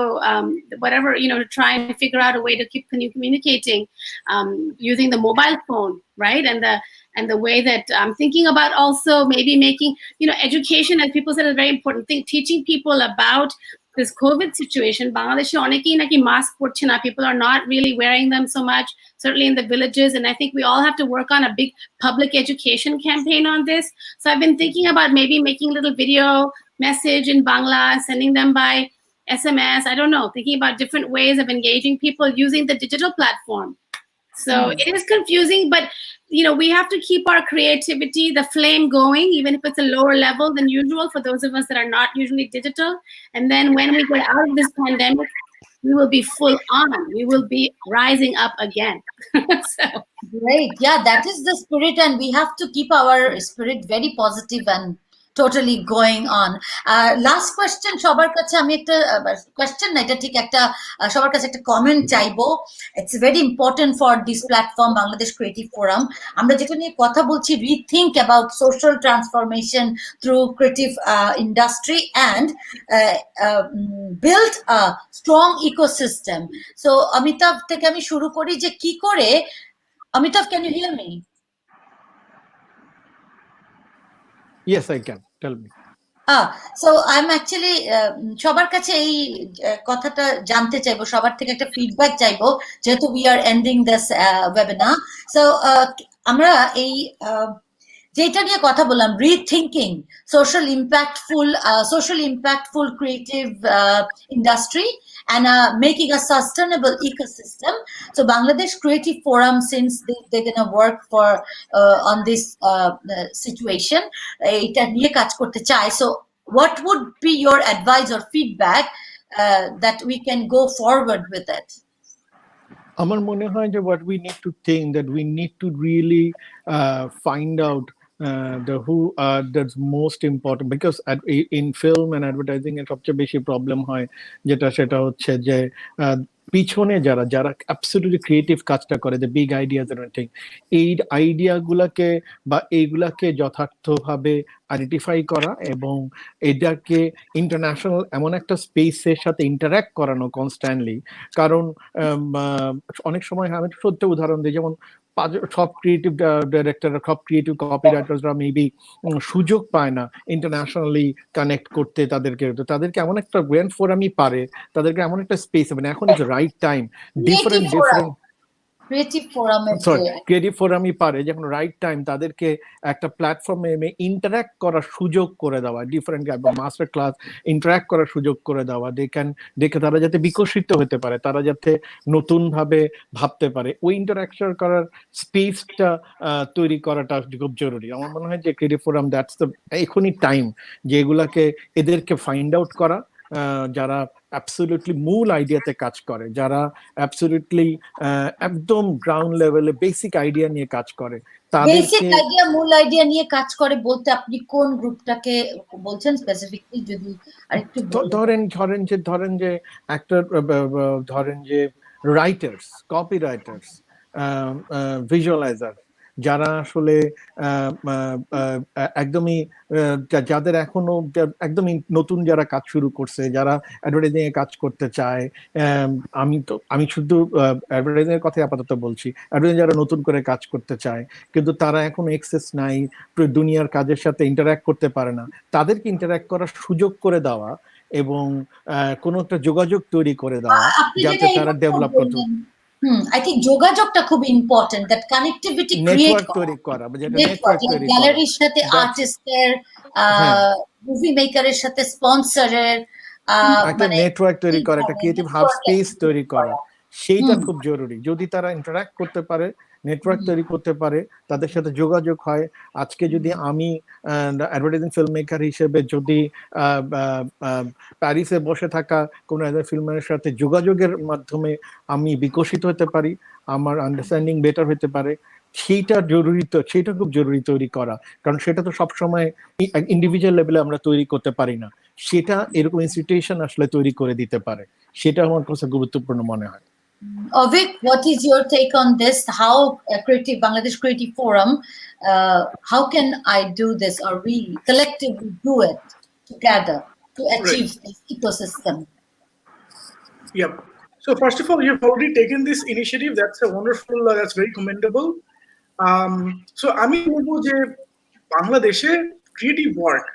whatever, to try and figure out a way to keep communicating using the mobile phone, right? And the way that I'm thinking about also maybe making, education, as people said, is a very important thing, teaching people about this COVID situation. Bangladeshi onekei naki mask porche na, people are not really wearing them so much, certainly in the villages, and I think we all have to work on a big public education campaign on this. So I've been thinking about maybe making a little video message in Bangla, sending them by SMS, I don't know, thinking about different ways of engaging people using the digital platform. So it is confusing, but we have to keep our creativity, the flame going, even if it's a lower level than usual for those of us that are not usually digital. And then when we get out of this pandemic, we will be full on. We will be rising up again. So great. Yeah, that is the spirit, and we have to keep our spirit very positive and totally going on. Last question, সবার কাছে আমি একটা question না, এটা ঠিক একটা সবার কাছে একটা কমেন্ট চাইবো. It's very important for this platform, Bangladesh Creative Forum. আমরা যেটা নিয়ে কথা বলছি, rethink about social transformation through creative industry and build a strong ecosystem. So Amitabh থেকে আমি শুরু করি যে কি করে. Amitabh, can you hear me? Yes, I can. Tell me. So I'm actually সবার কাছে এই কথাটা জানতে চাইবো, সবার থেকে একটা ফিডব্যাক চাইবো, যেহেতু we are ending this webinar. So আমরা এই যেটা নিয়ে কথা বললাম, rethinking social impactful creative industry and making a sustainable ecosystem. So Bangladesh Creative Forum, since they're gonna work for on this situation, এটা নিয়ে কাজ করতে চাই. So what would be your advice or feedback that we can go forward with it? আমার মনে হয় যে what we need to think, that we need to really find out that's most important, because in film and advertising এর সবচেয়ে বেশি problem হয় সেটা হচ্ছে যে পিছনে যারা অ্যাবসলিউটলি ক্রিয়েটিভ কাজটা করে, যে বিগ আইডিয়াস এন্ড এভরিথিং, এই আইডিয়াগুলোকে বা এইগুলাকে যথার্থভাবে আইডেন্টিফাই করা এবং এটাকে ইন্টারন্যাশনাল এমন একটা স্পেসের সাথে ইন্টারঅ্যাক্ট করানো কনস্ট্যান্টলি। কারণ অনেক সময় আমি সত্য উদাহরণ দিই, যেমন সব ক্রিয়েটিভ ডাইরেক্টর, সব ক্রিয়েটিভ কপিরাইটাররা মেবি সুযোগ পায় না ইন্টারন্যাশনালি কানেক্ট করতে। তাদেরকে এমন একটা গ্র্যান্ড ফোরামই পারে, তাদেরকে এমন একটা স্পেস, মানে এখন is right time. Different creative ফোরামই পারে যখন রাইট টাইম তাদেরকে একটা প্ল্যাটফর্মে ইন্টারাক্ট করার সুযোগ করে দেওয়া, ডিফারেন্ট মাস্টার ক্লাস ইন্টারাক্ট করার সুযোগ করে দেওয়া, দেখে তারা যাতে বিকশিত হতে পারে, তারা যাতে নতুন ভাবে ভাবতে পারে, ওই ইন্টারাকশন করার স্পেসটা তৈরি করাটা খুব জরুরি। আমার মনে হয় যে ক্রিয়েটিভ ফোরাম দ্যাটস দ্য এখনই টাইম যে এগুলাকে এদেরকে ফাইন্ড আউট করা, যারা অ্যাবসলিউটলি মূল আইডিয়াতে কাজ করে, যারা অ্যাবসলিউটলি একদম গ্রাউন্ড লেভেলে বেসিক আইডিয়া নিয়ে কাজ করে, বেসিক আইডিয়া, মূল আইডিয়া নিয়ে কাজ করে বলতে আপনি কোন গ্রুপটাকে বলছেন স্পেসিফিকলি? যদি আরেকটু ধরেন যে একটা ধরেন যে রাইটার্স, কপিরাইটার্স, ভিজুয়ালাইজার, যারা আসলে একদমই যাদের এখনো একদমই নতুন যারা কাজ শুরু করছে, যারা অ্যাডভার্টাইজিং এ কাজ করতে চায়, আমি শুধু অ্যাডভার্টাইজিং এর কথাই আপাতত বলছি, অ্যাডভার্টাইজিং যারা নতুন করে কাজ করতে চায় কিন্তু তারা এখন অ্যাক্সেস নাই, দুনিয়ার কাজের সাথে ইন্টারঅ্যাক্ট করতে পারে না, তাদেরকে ইন্টারঅ্যাক্ট করার সুযোগ করে দেওয়া এবং কোনো একটা যোগাযোগ তৈরি করে দেওয়া যাতে তারা ডেভেলপ করতে। I think যোগাযোগটা খুব ইম্পর্টেন্ট, দ্যাট কানেক্টিভিটি ক্রিয়েট করা, যেটা নেটওয়ার্ক তৈরি করা, গ্যালারির সাথে আর্টিস্টের, মুভি মেকারের সাথে স্পন্সরের, একটা নেটওয়ার্ক তৈরি করা, একটা ক্রিয়েটিভ হাব স্পেস তৈরি করা, সেইটা খুব জরুরি। যদি তারা ইন্টারঅ্যাক্ট করতে পারে, নেটওয়ার্ক তৈরি করতে পারে, তাদের সাথে যোগাযোগ হয়। আজকে যদি আমি অ্যাডভার্টাইজিং ফিল্ম মেকার হিসেবে যদি প্যারিসে বসে থাকা কোনো ফিল্মের সাথে যোগাযোগের মাধ্যমে আমি বিকশিত হতে পারি, আমার আন্ডারস্ট্যান্ডিং বেটার হতে পারে, সেইটা জরুরি। তো সেইটা খুব জরুরি তৈরি করা, কারণ সেটা তো সবসময় ইন্ডিভিজুয়াল লেভেলে আমরা তৈরি করতে পারি না, সেটা এরকম ইনস্টিটিউশন আসলে তৈরি করে দিতে পারে, সেটা আমার কাছে গুরুত্বপূর্ণ মনে হয়। Ovick, what is your take on this? How Bangladesh Creative Forum, how can I do this, or we collectively do it together to achieve this ecosystem? Yep. So first of all, you've already taken this initiative. That's a wonderful, that's very commendable. So আমি বলবো যে বাংলাদেশে creative work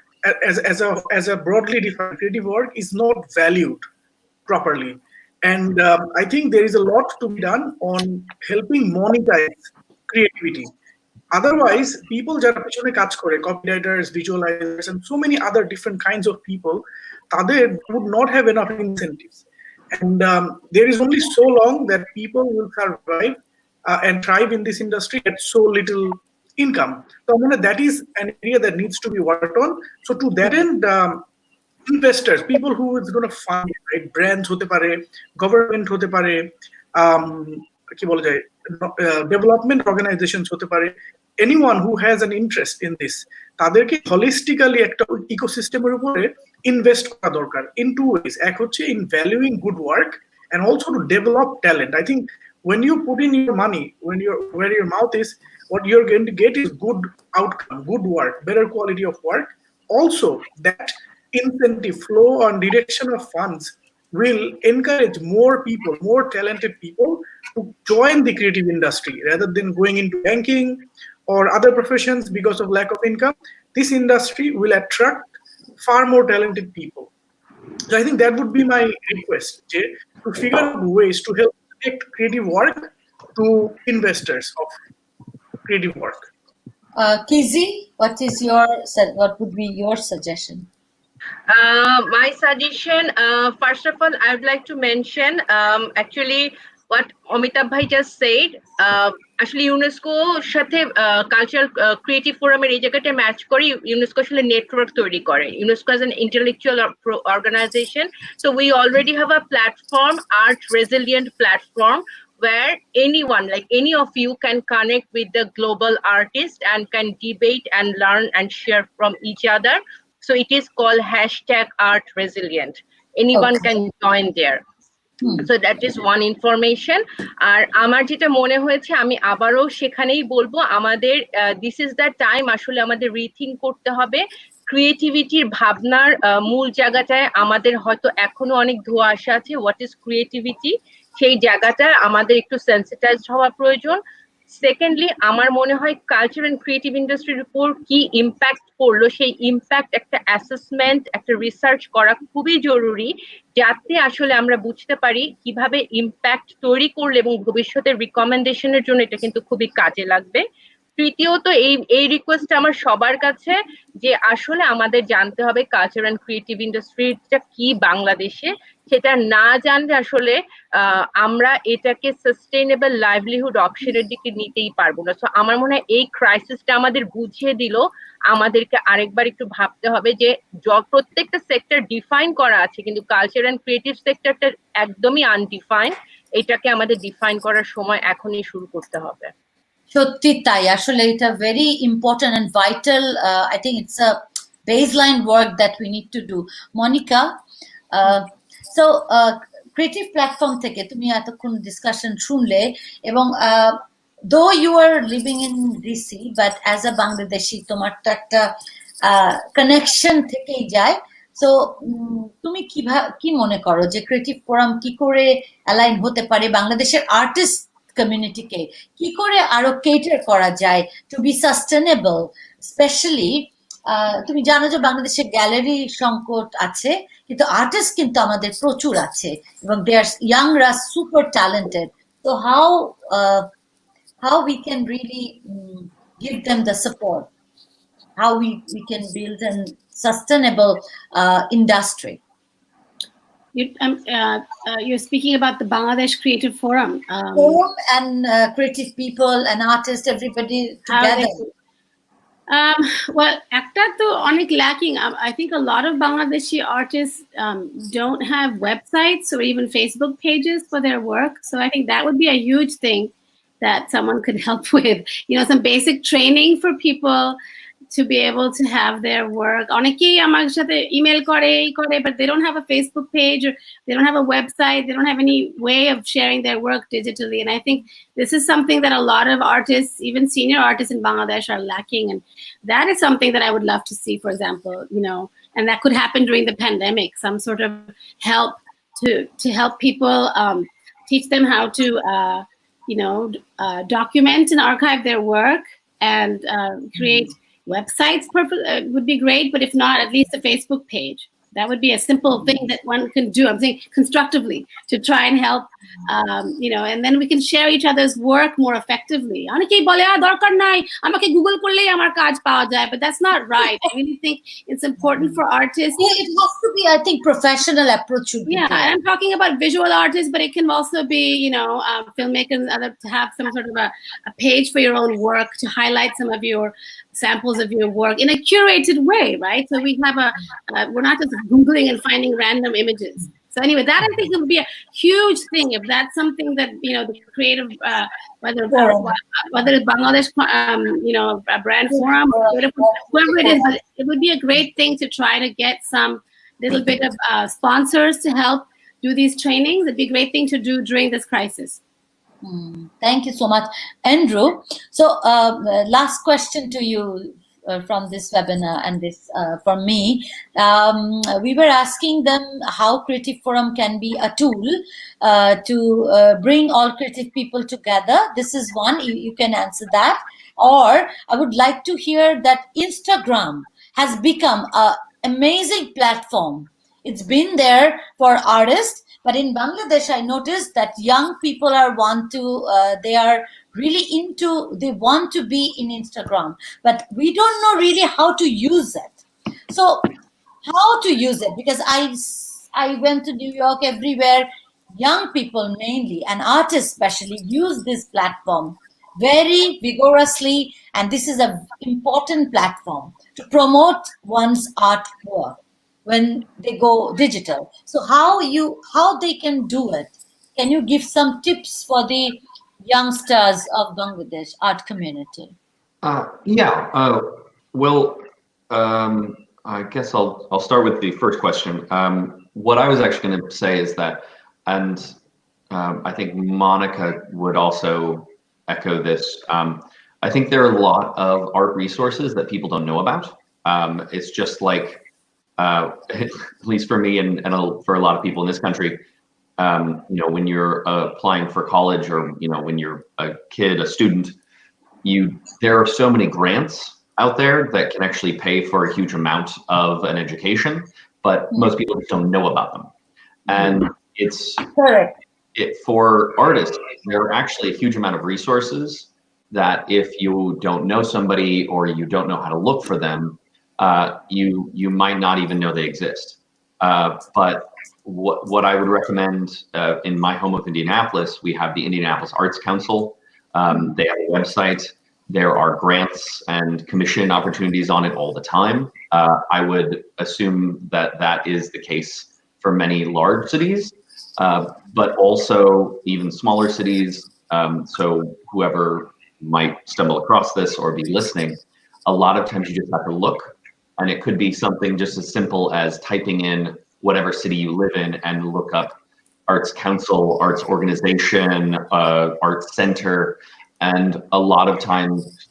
as a broadly defined creative work is not valued properly. And I think there is a lot to be done on helping monetize creativity. Otherwise, people যারা পিছনে কাজ করে, copywriters, visualizers, and so many other different kinds of people, তাদের would not have enough incentives. And there is only so long that people will survive and thrive in this industry at so little income. So that is an area that needs to be worked on. So to that end, investors, people who is going to fund, right? Brands hote pare, government hote pare, ki bola jay, development organizations hote pare, anyone who has an interest in this, তাদেরকে holistically একটা ইকোসিস্টেমের উপরে invest করা দরকার in two ways. এক হচ্ছে in valuing good work and also to develop talent. I think when you put in your money, where your mouth is, what you're going to get is good outcome, good work, better quality of work. Also, that incentive flow and direction of funds will encourage more people, more talented people to join the creative industry rather than going into banking or other professions because of lack of income. This industry will attract far more talented people. So I think that would be my request, Jay, to figure out ways to help connect creative work to investors of creative work. Kizzy, what would be your suggestion? My suggestion, first of all, I would like to mention actually what Amitabh bhai just said. Actually, UNESCO সাথে cultural creative ফোরামের এই জায়গাটা match করে UNESCO আসলে network তৈরি করে। UNESCO as an intellectual organization, so we already have a platform, art resilient platform, where anyone, like any of you, can connect with the global artist and can debate and learn and share from each other. So it is called #ArtResilient. Anyone can join there. So that is one information. আর আমার যেটা মনে হয়েছে, আমি আবারও সেখানেই বলবো, আমাদের this is the time আসলে আমাদের রিথিঙ্ক করতে হবে। ক্রিয়েটিভিটির ভাবনার মূল জায়গাটায় আমাদের হয়তো এখনো অনেক ধোঁয়াশা আছে। হোয়াট ইজ ক্রিয়েটিভিটি, সেই জায়গাটা আমাদের একটু সেন্সিটাইজড হওয়া প্রয়োজন। সেকেন্ডলি, আমার মনে হয় কালচার এন্ড ক্রিয়েটিভ ইন্ডাস্ট্রির উপর কি ইম্প্যাক্ট পড়লো, সেই ইম্প্যাক্ট একটা অ্যাসেসমেন্ট, একটা রিসার্চ করা খুবই জরুরি, যাতে আসলে আমরা বুঝতে পারি কিভাবে ইম্প্যাক্ট তৈরি করলে এবং ভবিষ্যতের রিকমেন্ডেশনের জন্য এটা কিন্তু খুবই কাজে লাগবে। তৃতীয়ত, এই রিকোয়েস্ট আমার সবার কাছে, যে আসলে আমাদের জানতে হবে কালচার এন্ড ক্রিয়েটিভ ইন্ডাস্ট্রিটা কি বাংলাদেশে। সেটা না জানলে আসলে আমরা এটাকে সাস্টেইনেবল লাইভলিহুড অপশনের দিকে নিতেই পারবো না। সো আমার মনে হয় এই ক্রাইসিসটা আমাদের বুঝিয়ে দিল আমাদেরকে আরেকবার একটু ভাবতে হবে যে প্রত্যেকটা সেক্টর ডিফাইন করা আছে, কিন্তু কালচার এন্ড ক্রিয়েটিভ সেক্টরটা একদমই আনডিফাইন। এটাকে আমাদের ডিফাইন করার সময় এখনই শুরু করতে হবে। সত্যি তাই, আসলে এটা very important and vital. I think it's a baseline work that we need to do. Monica, so creative platform থেকে তুমি এতক্ষণ ডিসকাশন শুনলে, এবং though you are living in DC, but as a Bangladeshi, তোমার তো একটা কানেকশন থেকেই যায়। সো তুমি কি মনে করো যে ক্রিয়েটিভ ফোরাম কি করে অ্যালাইন হতে পারে বাংলাদেশের আর্টিস্ট কমিউনিটিকে, কি করে আরো কেটার করা যায় টু বি সাস্টেনেবল? স্পেশালি তুমি জানো যে বাংলাদেশে গ্যালারি সংকট আছে, কিন্তু আর্টিস্ট কিন্তু আমাদের প্রচুর আছে এবং দে আর ইয়াংরা super talented. So how we can really give them the support, how we can build a sustainable industry. You're speaking about the Bangladesh Creative Forum. Forum and creative people and artists, everybody together. Well, ekta to onek lacking. I think a lot of Bangladeshi artists don't have websites or even Facebook pages for their work. So I think that would be a huge thing that someone could help with. You know, some basic training for people to be able to have their work. Onekei amar sathe email kore, but they don't have a Facebook page or they don't have a website. They don't have any way of sharing their work digitally. And I think this is something that a lot of artists, even senior artists in Bangladesh, are lacking. And that is something that I would love to see, for example, you know, and that could happen during the pandemic, some sort of help to help people, teach them how to, document and archive their work and create websites would be great, but if not, at least a Facebook page. That would be a simple thing that one can do. I'm saying constructively to try and help, and then we can share each other's work more effectively. But that's not right. I really think it's important for artists. Yeah, it has to be, I think, professional approach. Yeah, I'm talking about visual artists, but it can also be, filmmakers and other, to have some sort of a page for your own work to highlight some of your samples of your work in a curated way, right? So we have we're not just Googling and finding random images. So anyway, that I think would be a huge thing if that's something that, the creative, whether it's Bangladesh, a brand forum, or whoever it is, but it would be a great thing to try to get some little bit of sponsors to help do these trainings. It'd be a great thing to do during this crisis. Thank you so much, Andrew. So last question to you from this webinar and this from me. We were asking them how Creative Forum can be a tool to bring all creative people together. This is one, you can answer that. Or I would like to hear that Instagram has become an amazing platform. It's been there for artists, but in Bangladesh, I noticed that young people they are really they want to be in Instagram, but we don't know really how to use it. So how to use it? Because I went to New York, everywhere, young people mainly, and artists especially, use this platform very vigorously, and this is an important platform to promote one's artwork when they go digital. So how they can do it? Can you give some tips for the youngsters of Bangladesh art community? Well, I guess I'll start with the first question. What I was actually going to say is that, and I think Monica would also echo this. I think there are a lot of art resources that people don't know about. It's just like, at least for me and for a lot of people in this country, when you're applying for college or, when you're a kid, a student, there are so many grants out there that can actually pay for a huge amount of an education, but most people just don't know about them. And it's for artists, there are actually a huge amount of resources that if you don't know somebody or you don't know how to look for them, you might not even know they exist. But what I would recommend in my home of Indianapolis, we have the Indianapolis Arts Council. They have a website. There are grants and commission opportunities on it all the time. I would assume that is the case for many large cities, but also even smaller cities. So whoever might stumble across this or be listening, a lot of times you just have to look. And it could be something just as simple as typing in whatever city you live in and look up Arts Council, Arts Organization, Arts Center, and a lot of times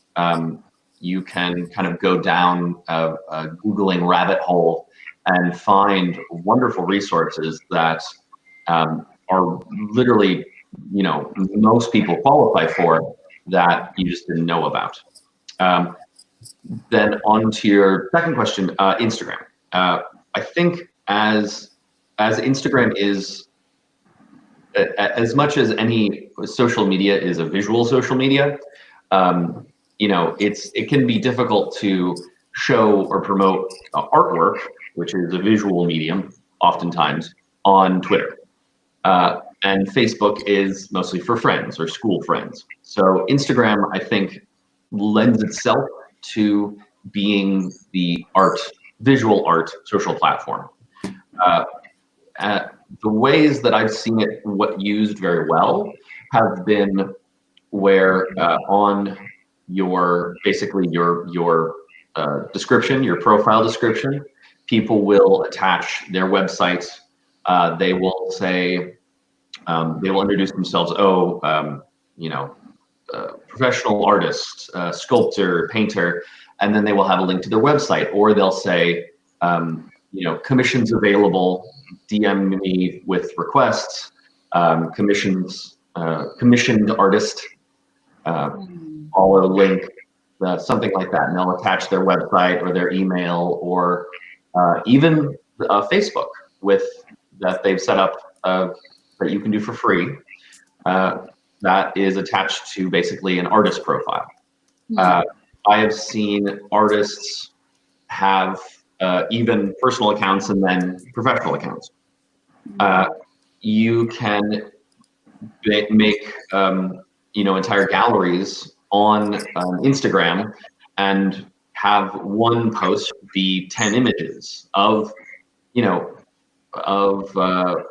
you can kind of go down a Googling rabbit hole and find wonderful resources that are literally, you know, most people qualify for, that you just didn't know about. Then on to your second question, Instagram. I think as Instagram is, as much as any social media is a visual social media, you know, it can be difficult to show or promote artwork, which is a visual medium, oftentimes on Twitter. And Facebook is mostly for friends or school friends. So Instagram, I think, lends itself to being the visual art social platform. The ways that I've seen it used very well have been where on your description, your profile description, people will attach their website. They will say, they will introduce themselves. You know, professional artist, sculptor, painter, and then they will have a link to their website, or they'll say, you know, commissions available, DM me with requests, commissioned artist, follow link, something like that. And they'll attach their website or their email, or even Facebook that they've set up that you can do for free. That is attached to basically an artist profile. I have seen artists have even personal accounts and then professional accounts. You can make you know, entire galleries on Instagram and have one post be 10 images of, you know, of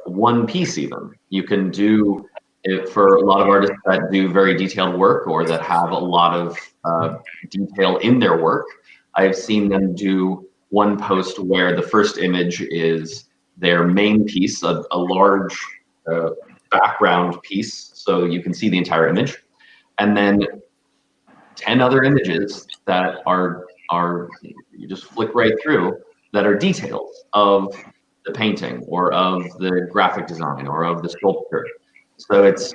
one piece. Even you can do it for a lot of artists that do very detailed work, or that have a lot of detail in their work. I've seen them do one post where the first image is their main piece, a large background piece, so you can see the entire image, and then 10 other images that are you just flick right through, that are details of the painting or of the graphic design or of the sculpture. So it's,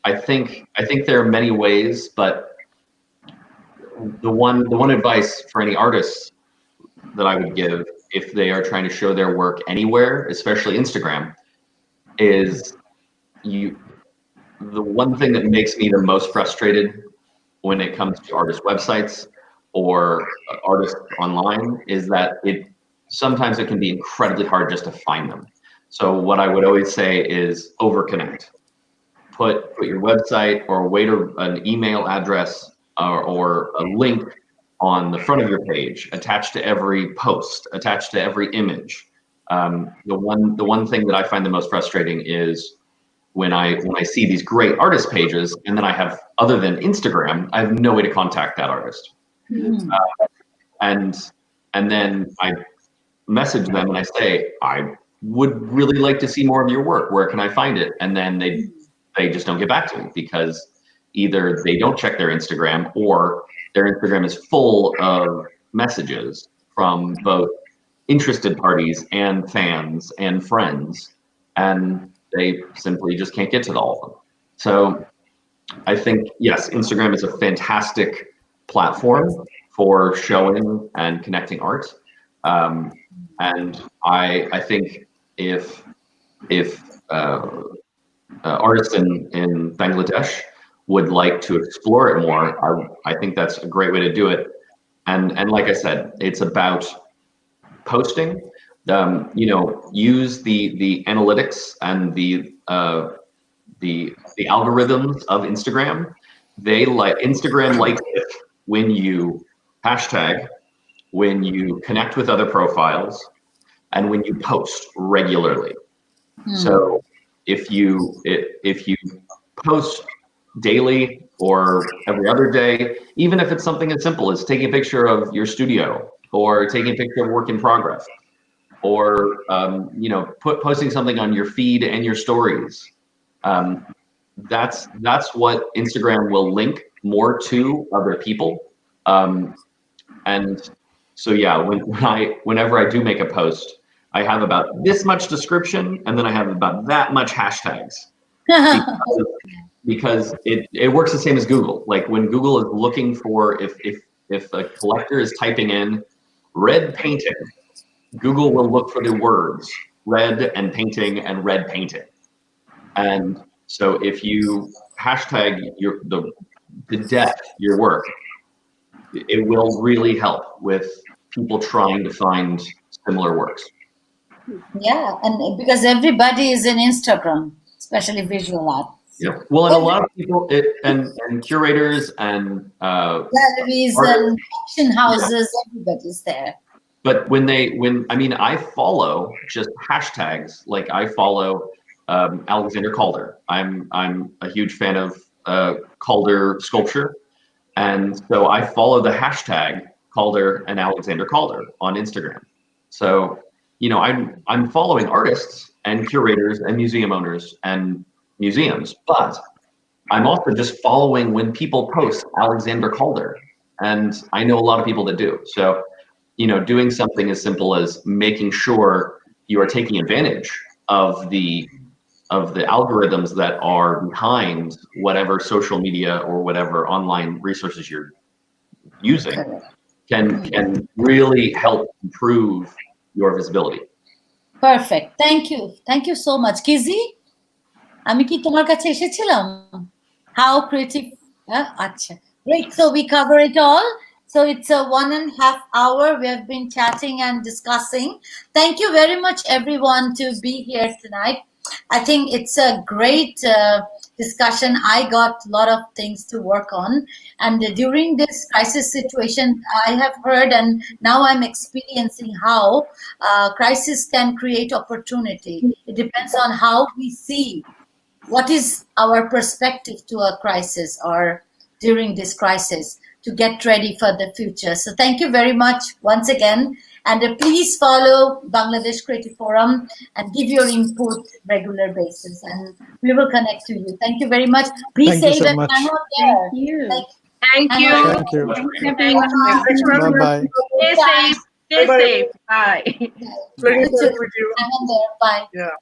I think there are many ways, but the one advice for any artists that I would give, if they are trying to show their work anywhere, especially Instagram, is the one thing that makes me the most frustrated when it comes to artist websites or artists online is that sometimes it can be incredibly hard just to find them. So what I would always say is overconnect. Put your website or an email address or a link on the front of your page, attached to every post, attached to every image. The one thing that I find the most frustrating is when I see these great artist pages, and then I have, other than Instagram, I have no way to contact that artist. And then I message them and I say, I would really like to see more of your work. Where can I find it? And then they just don't get back to me, because either they don't check their Instagram, or their Instagram is full of messages from both interested parties and fans and friends, and they simply just can't get to all of them. So I think, yes, Instagram is a fantastic platform for showing and connecting art. And I think if artists in Bangladesh would like to explore it more, I think that's a great way to do it. And like I said, it's about posting. You know, use the analytics and the algorithms of Instagram. Instagram likes it when you hashtag, when you connect with other profiles, and when you post regularly. So if you post daily or every other day, even if it's something as simple as taking a picture of your studio, or taking a picture of work in progress, or you know, posting something on your feed and your stories, that's what Instagram will link more to other people. And so yeah, whenever I do make a post, I have about this much description, and then I have about that much hashtags. Because it works the same as Google. Like when Google is looking for, if a collector is typing in red painting, Google will look for the words red and painting and red painting. And so if you hashtag the depth your work, it will really help with people trying to find similar works. Yeah, and because everybody is in Instagram, especially visual art. Yeah. Well, and a lot of people and curators and galleries and auction houses, everybody's there. But when I mean, I follow just hashtags. Like I follow Alexander Calder. I'm a huge fan of Calder sculpture, and so I follow the hashtag Calder and Alexander Calder on Instagram. So you know, I'm following artists and curators and museum owners and museums, but I'm also just following when people post Alexander Calder, and I know a lot of people that do. So, you know, doing something as simple as making sure you are taking advantage of the algorithms that are behind whatever social media or whatever online resources you're using can really help improve your visibility. Perfect. Thank you so much. Kizzy, আমি কি তোমার কাছে এসেছিলাম? How creative? আচ্ছা. Great. So we cover it all. So it's a 1.5 hour. We have been chatting and discussing. Thank you very much, everyone, to be here tonight. I think it's a great discussion. I got a lot of things to work on. And during this crisis situation, I have heard and now I'm experiencing how crisis can create opportunity. It depends on how we see what is our perspective to a crisis or during this crisis to get ready for the future. So thank you very much once again. And please follow Bangladesh Creative Forum and give your input regular basis. And we will connect to you. Thank you very much. Be safe and hang out there. Thank you. Thank you. Thank you. Bye-bye. Bye-bye. Stay safe. Stay safe. Bye. Pleasure talking with you. Hang on there. Bye. Yeah.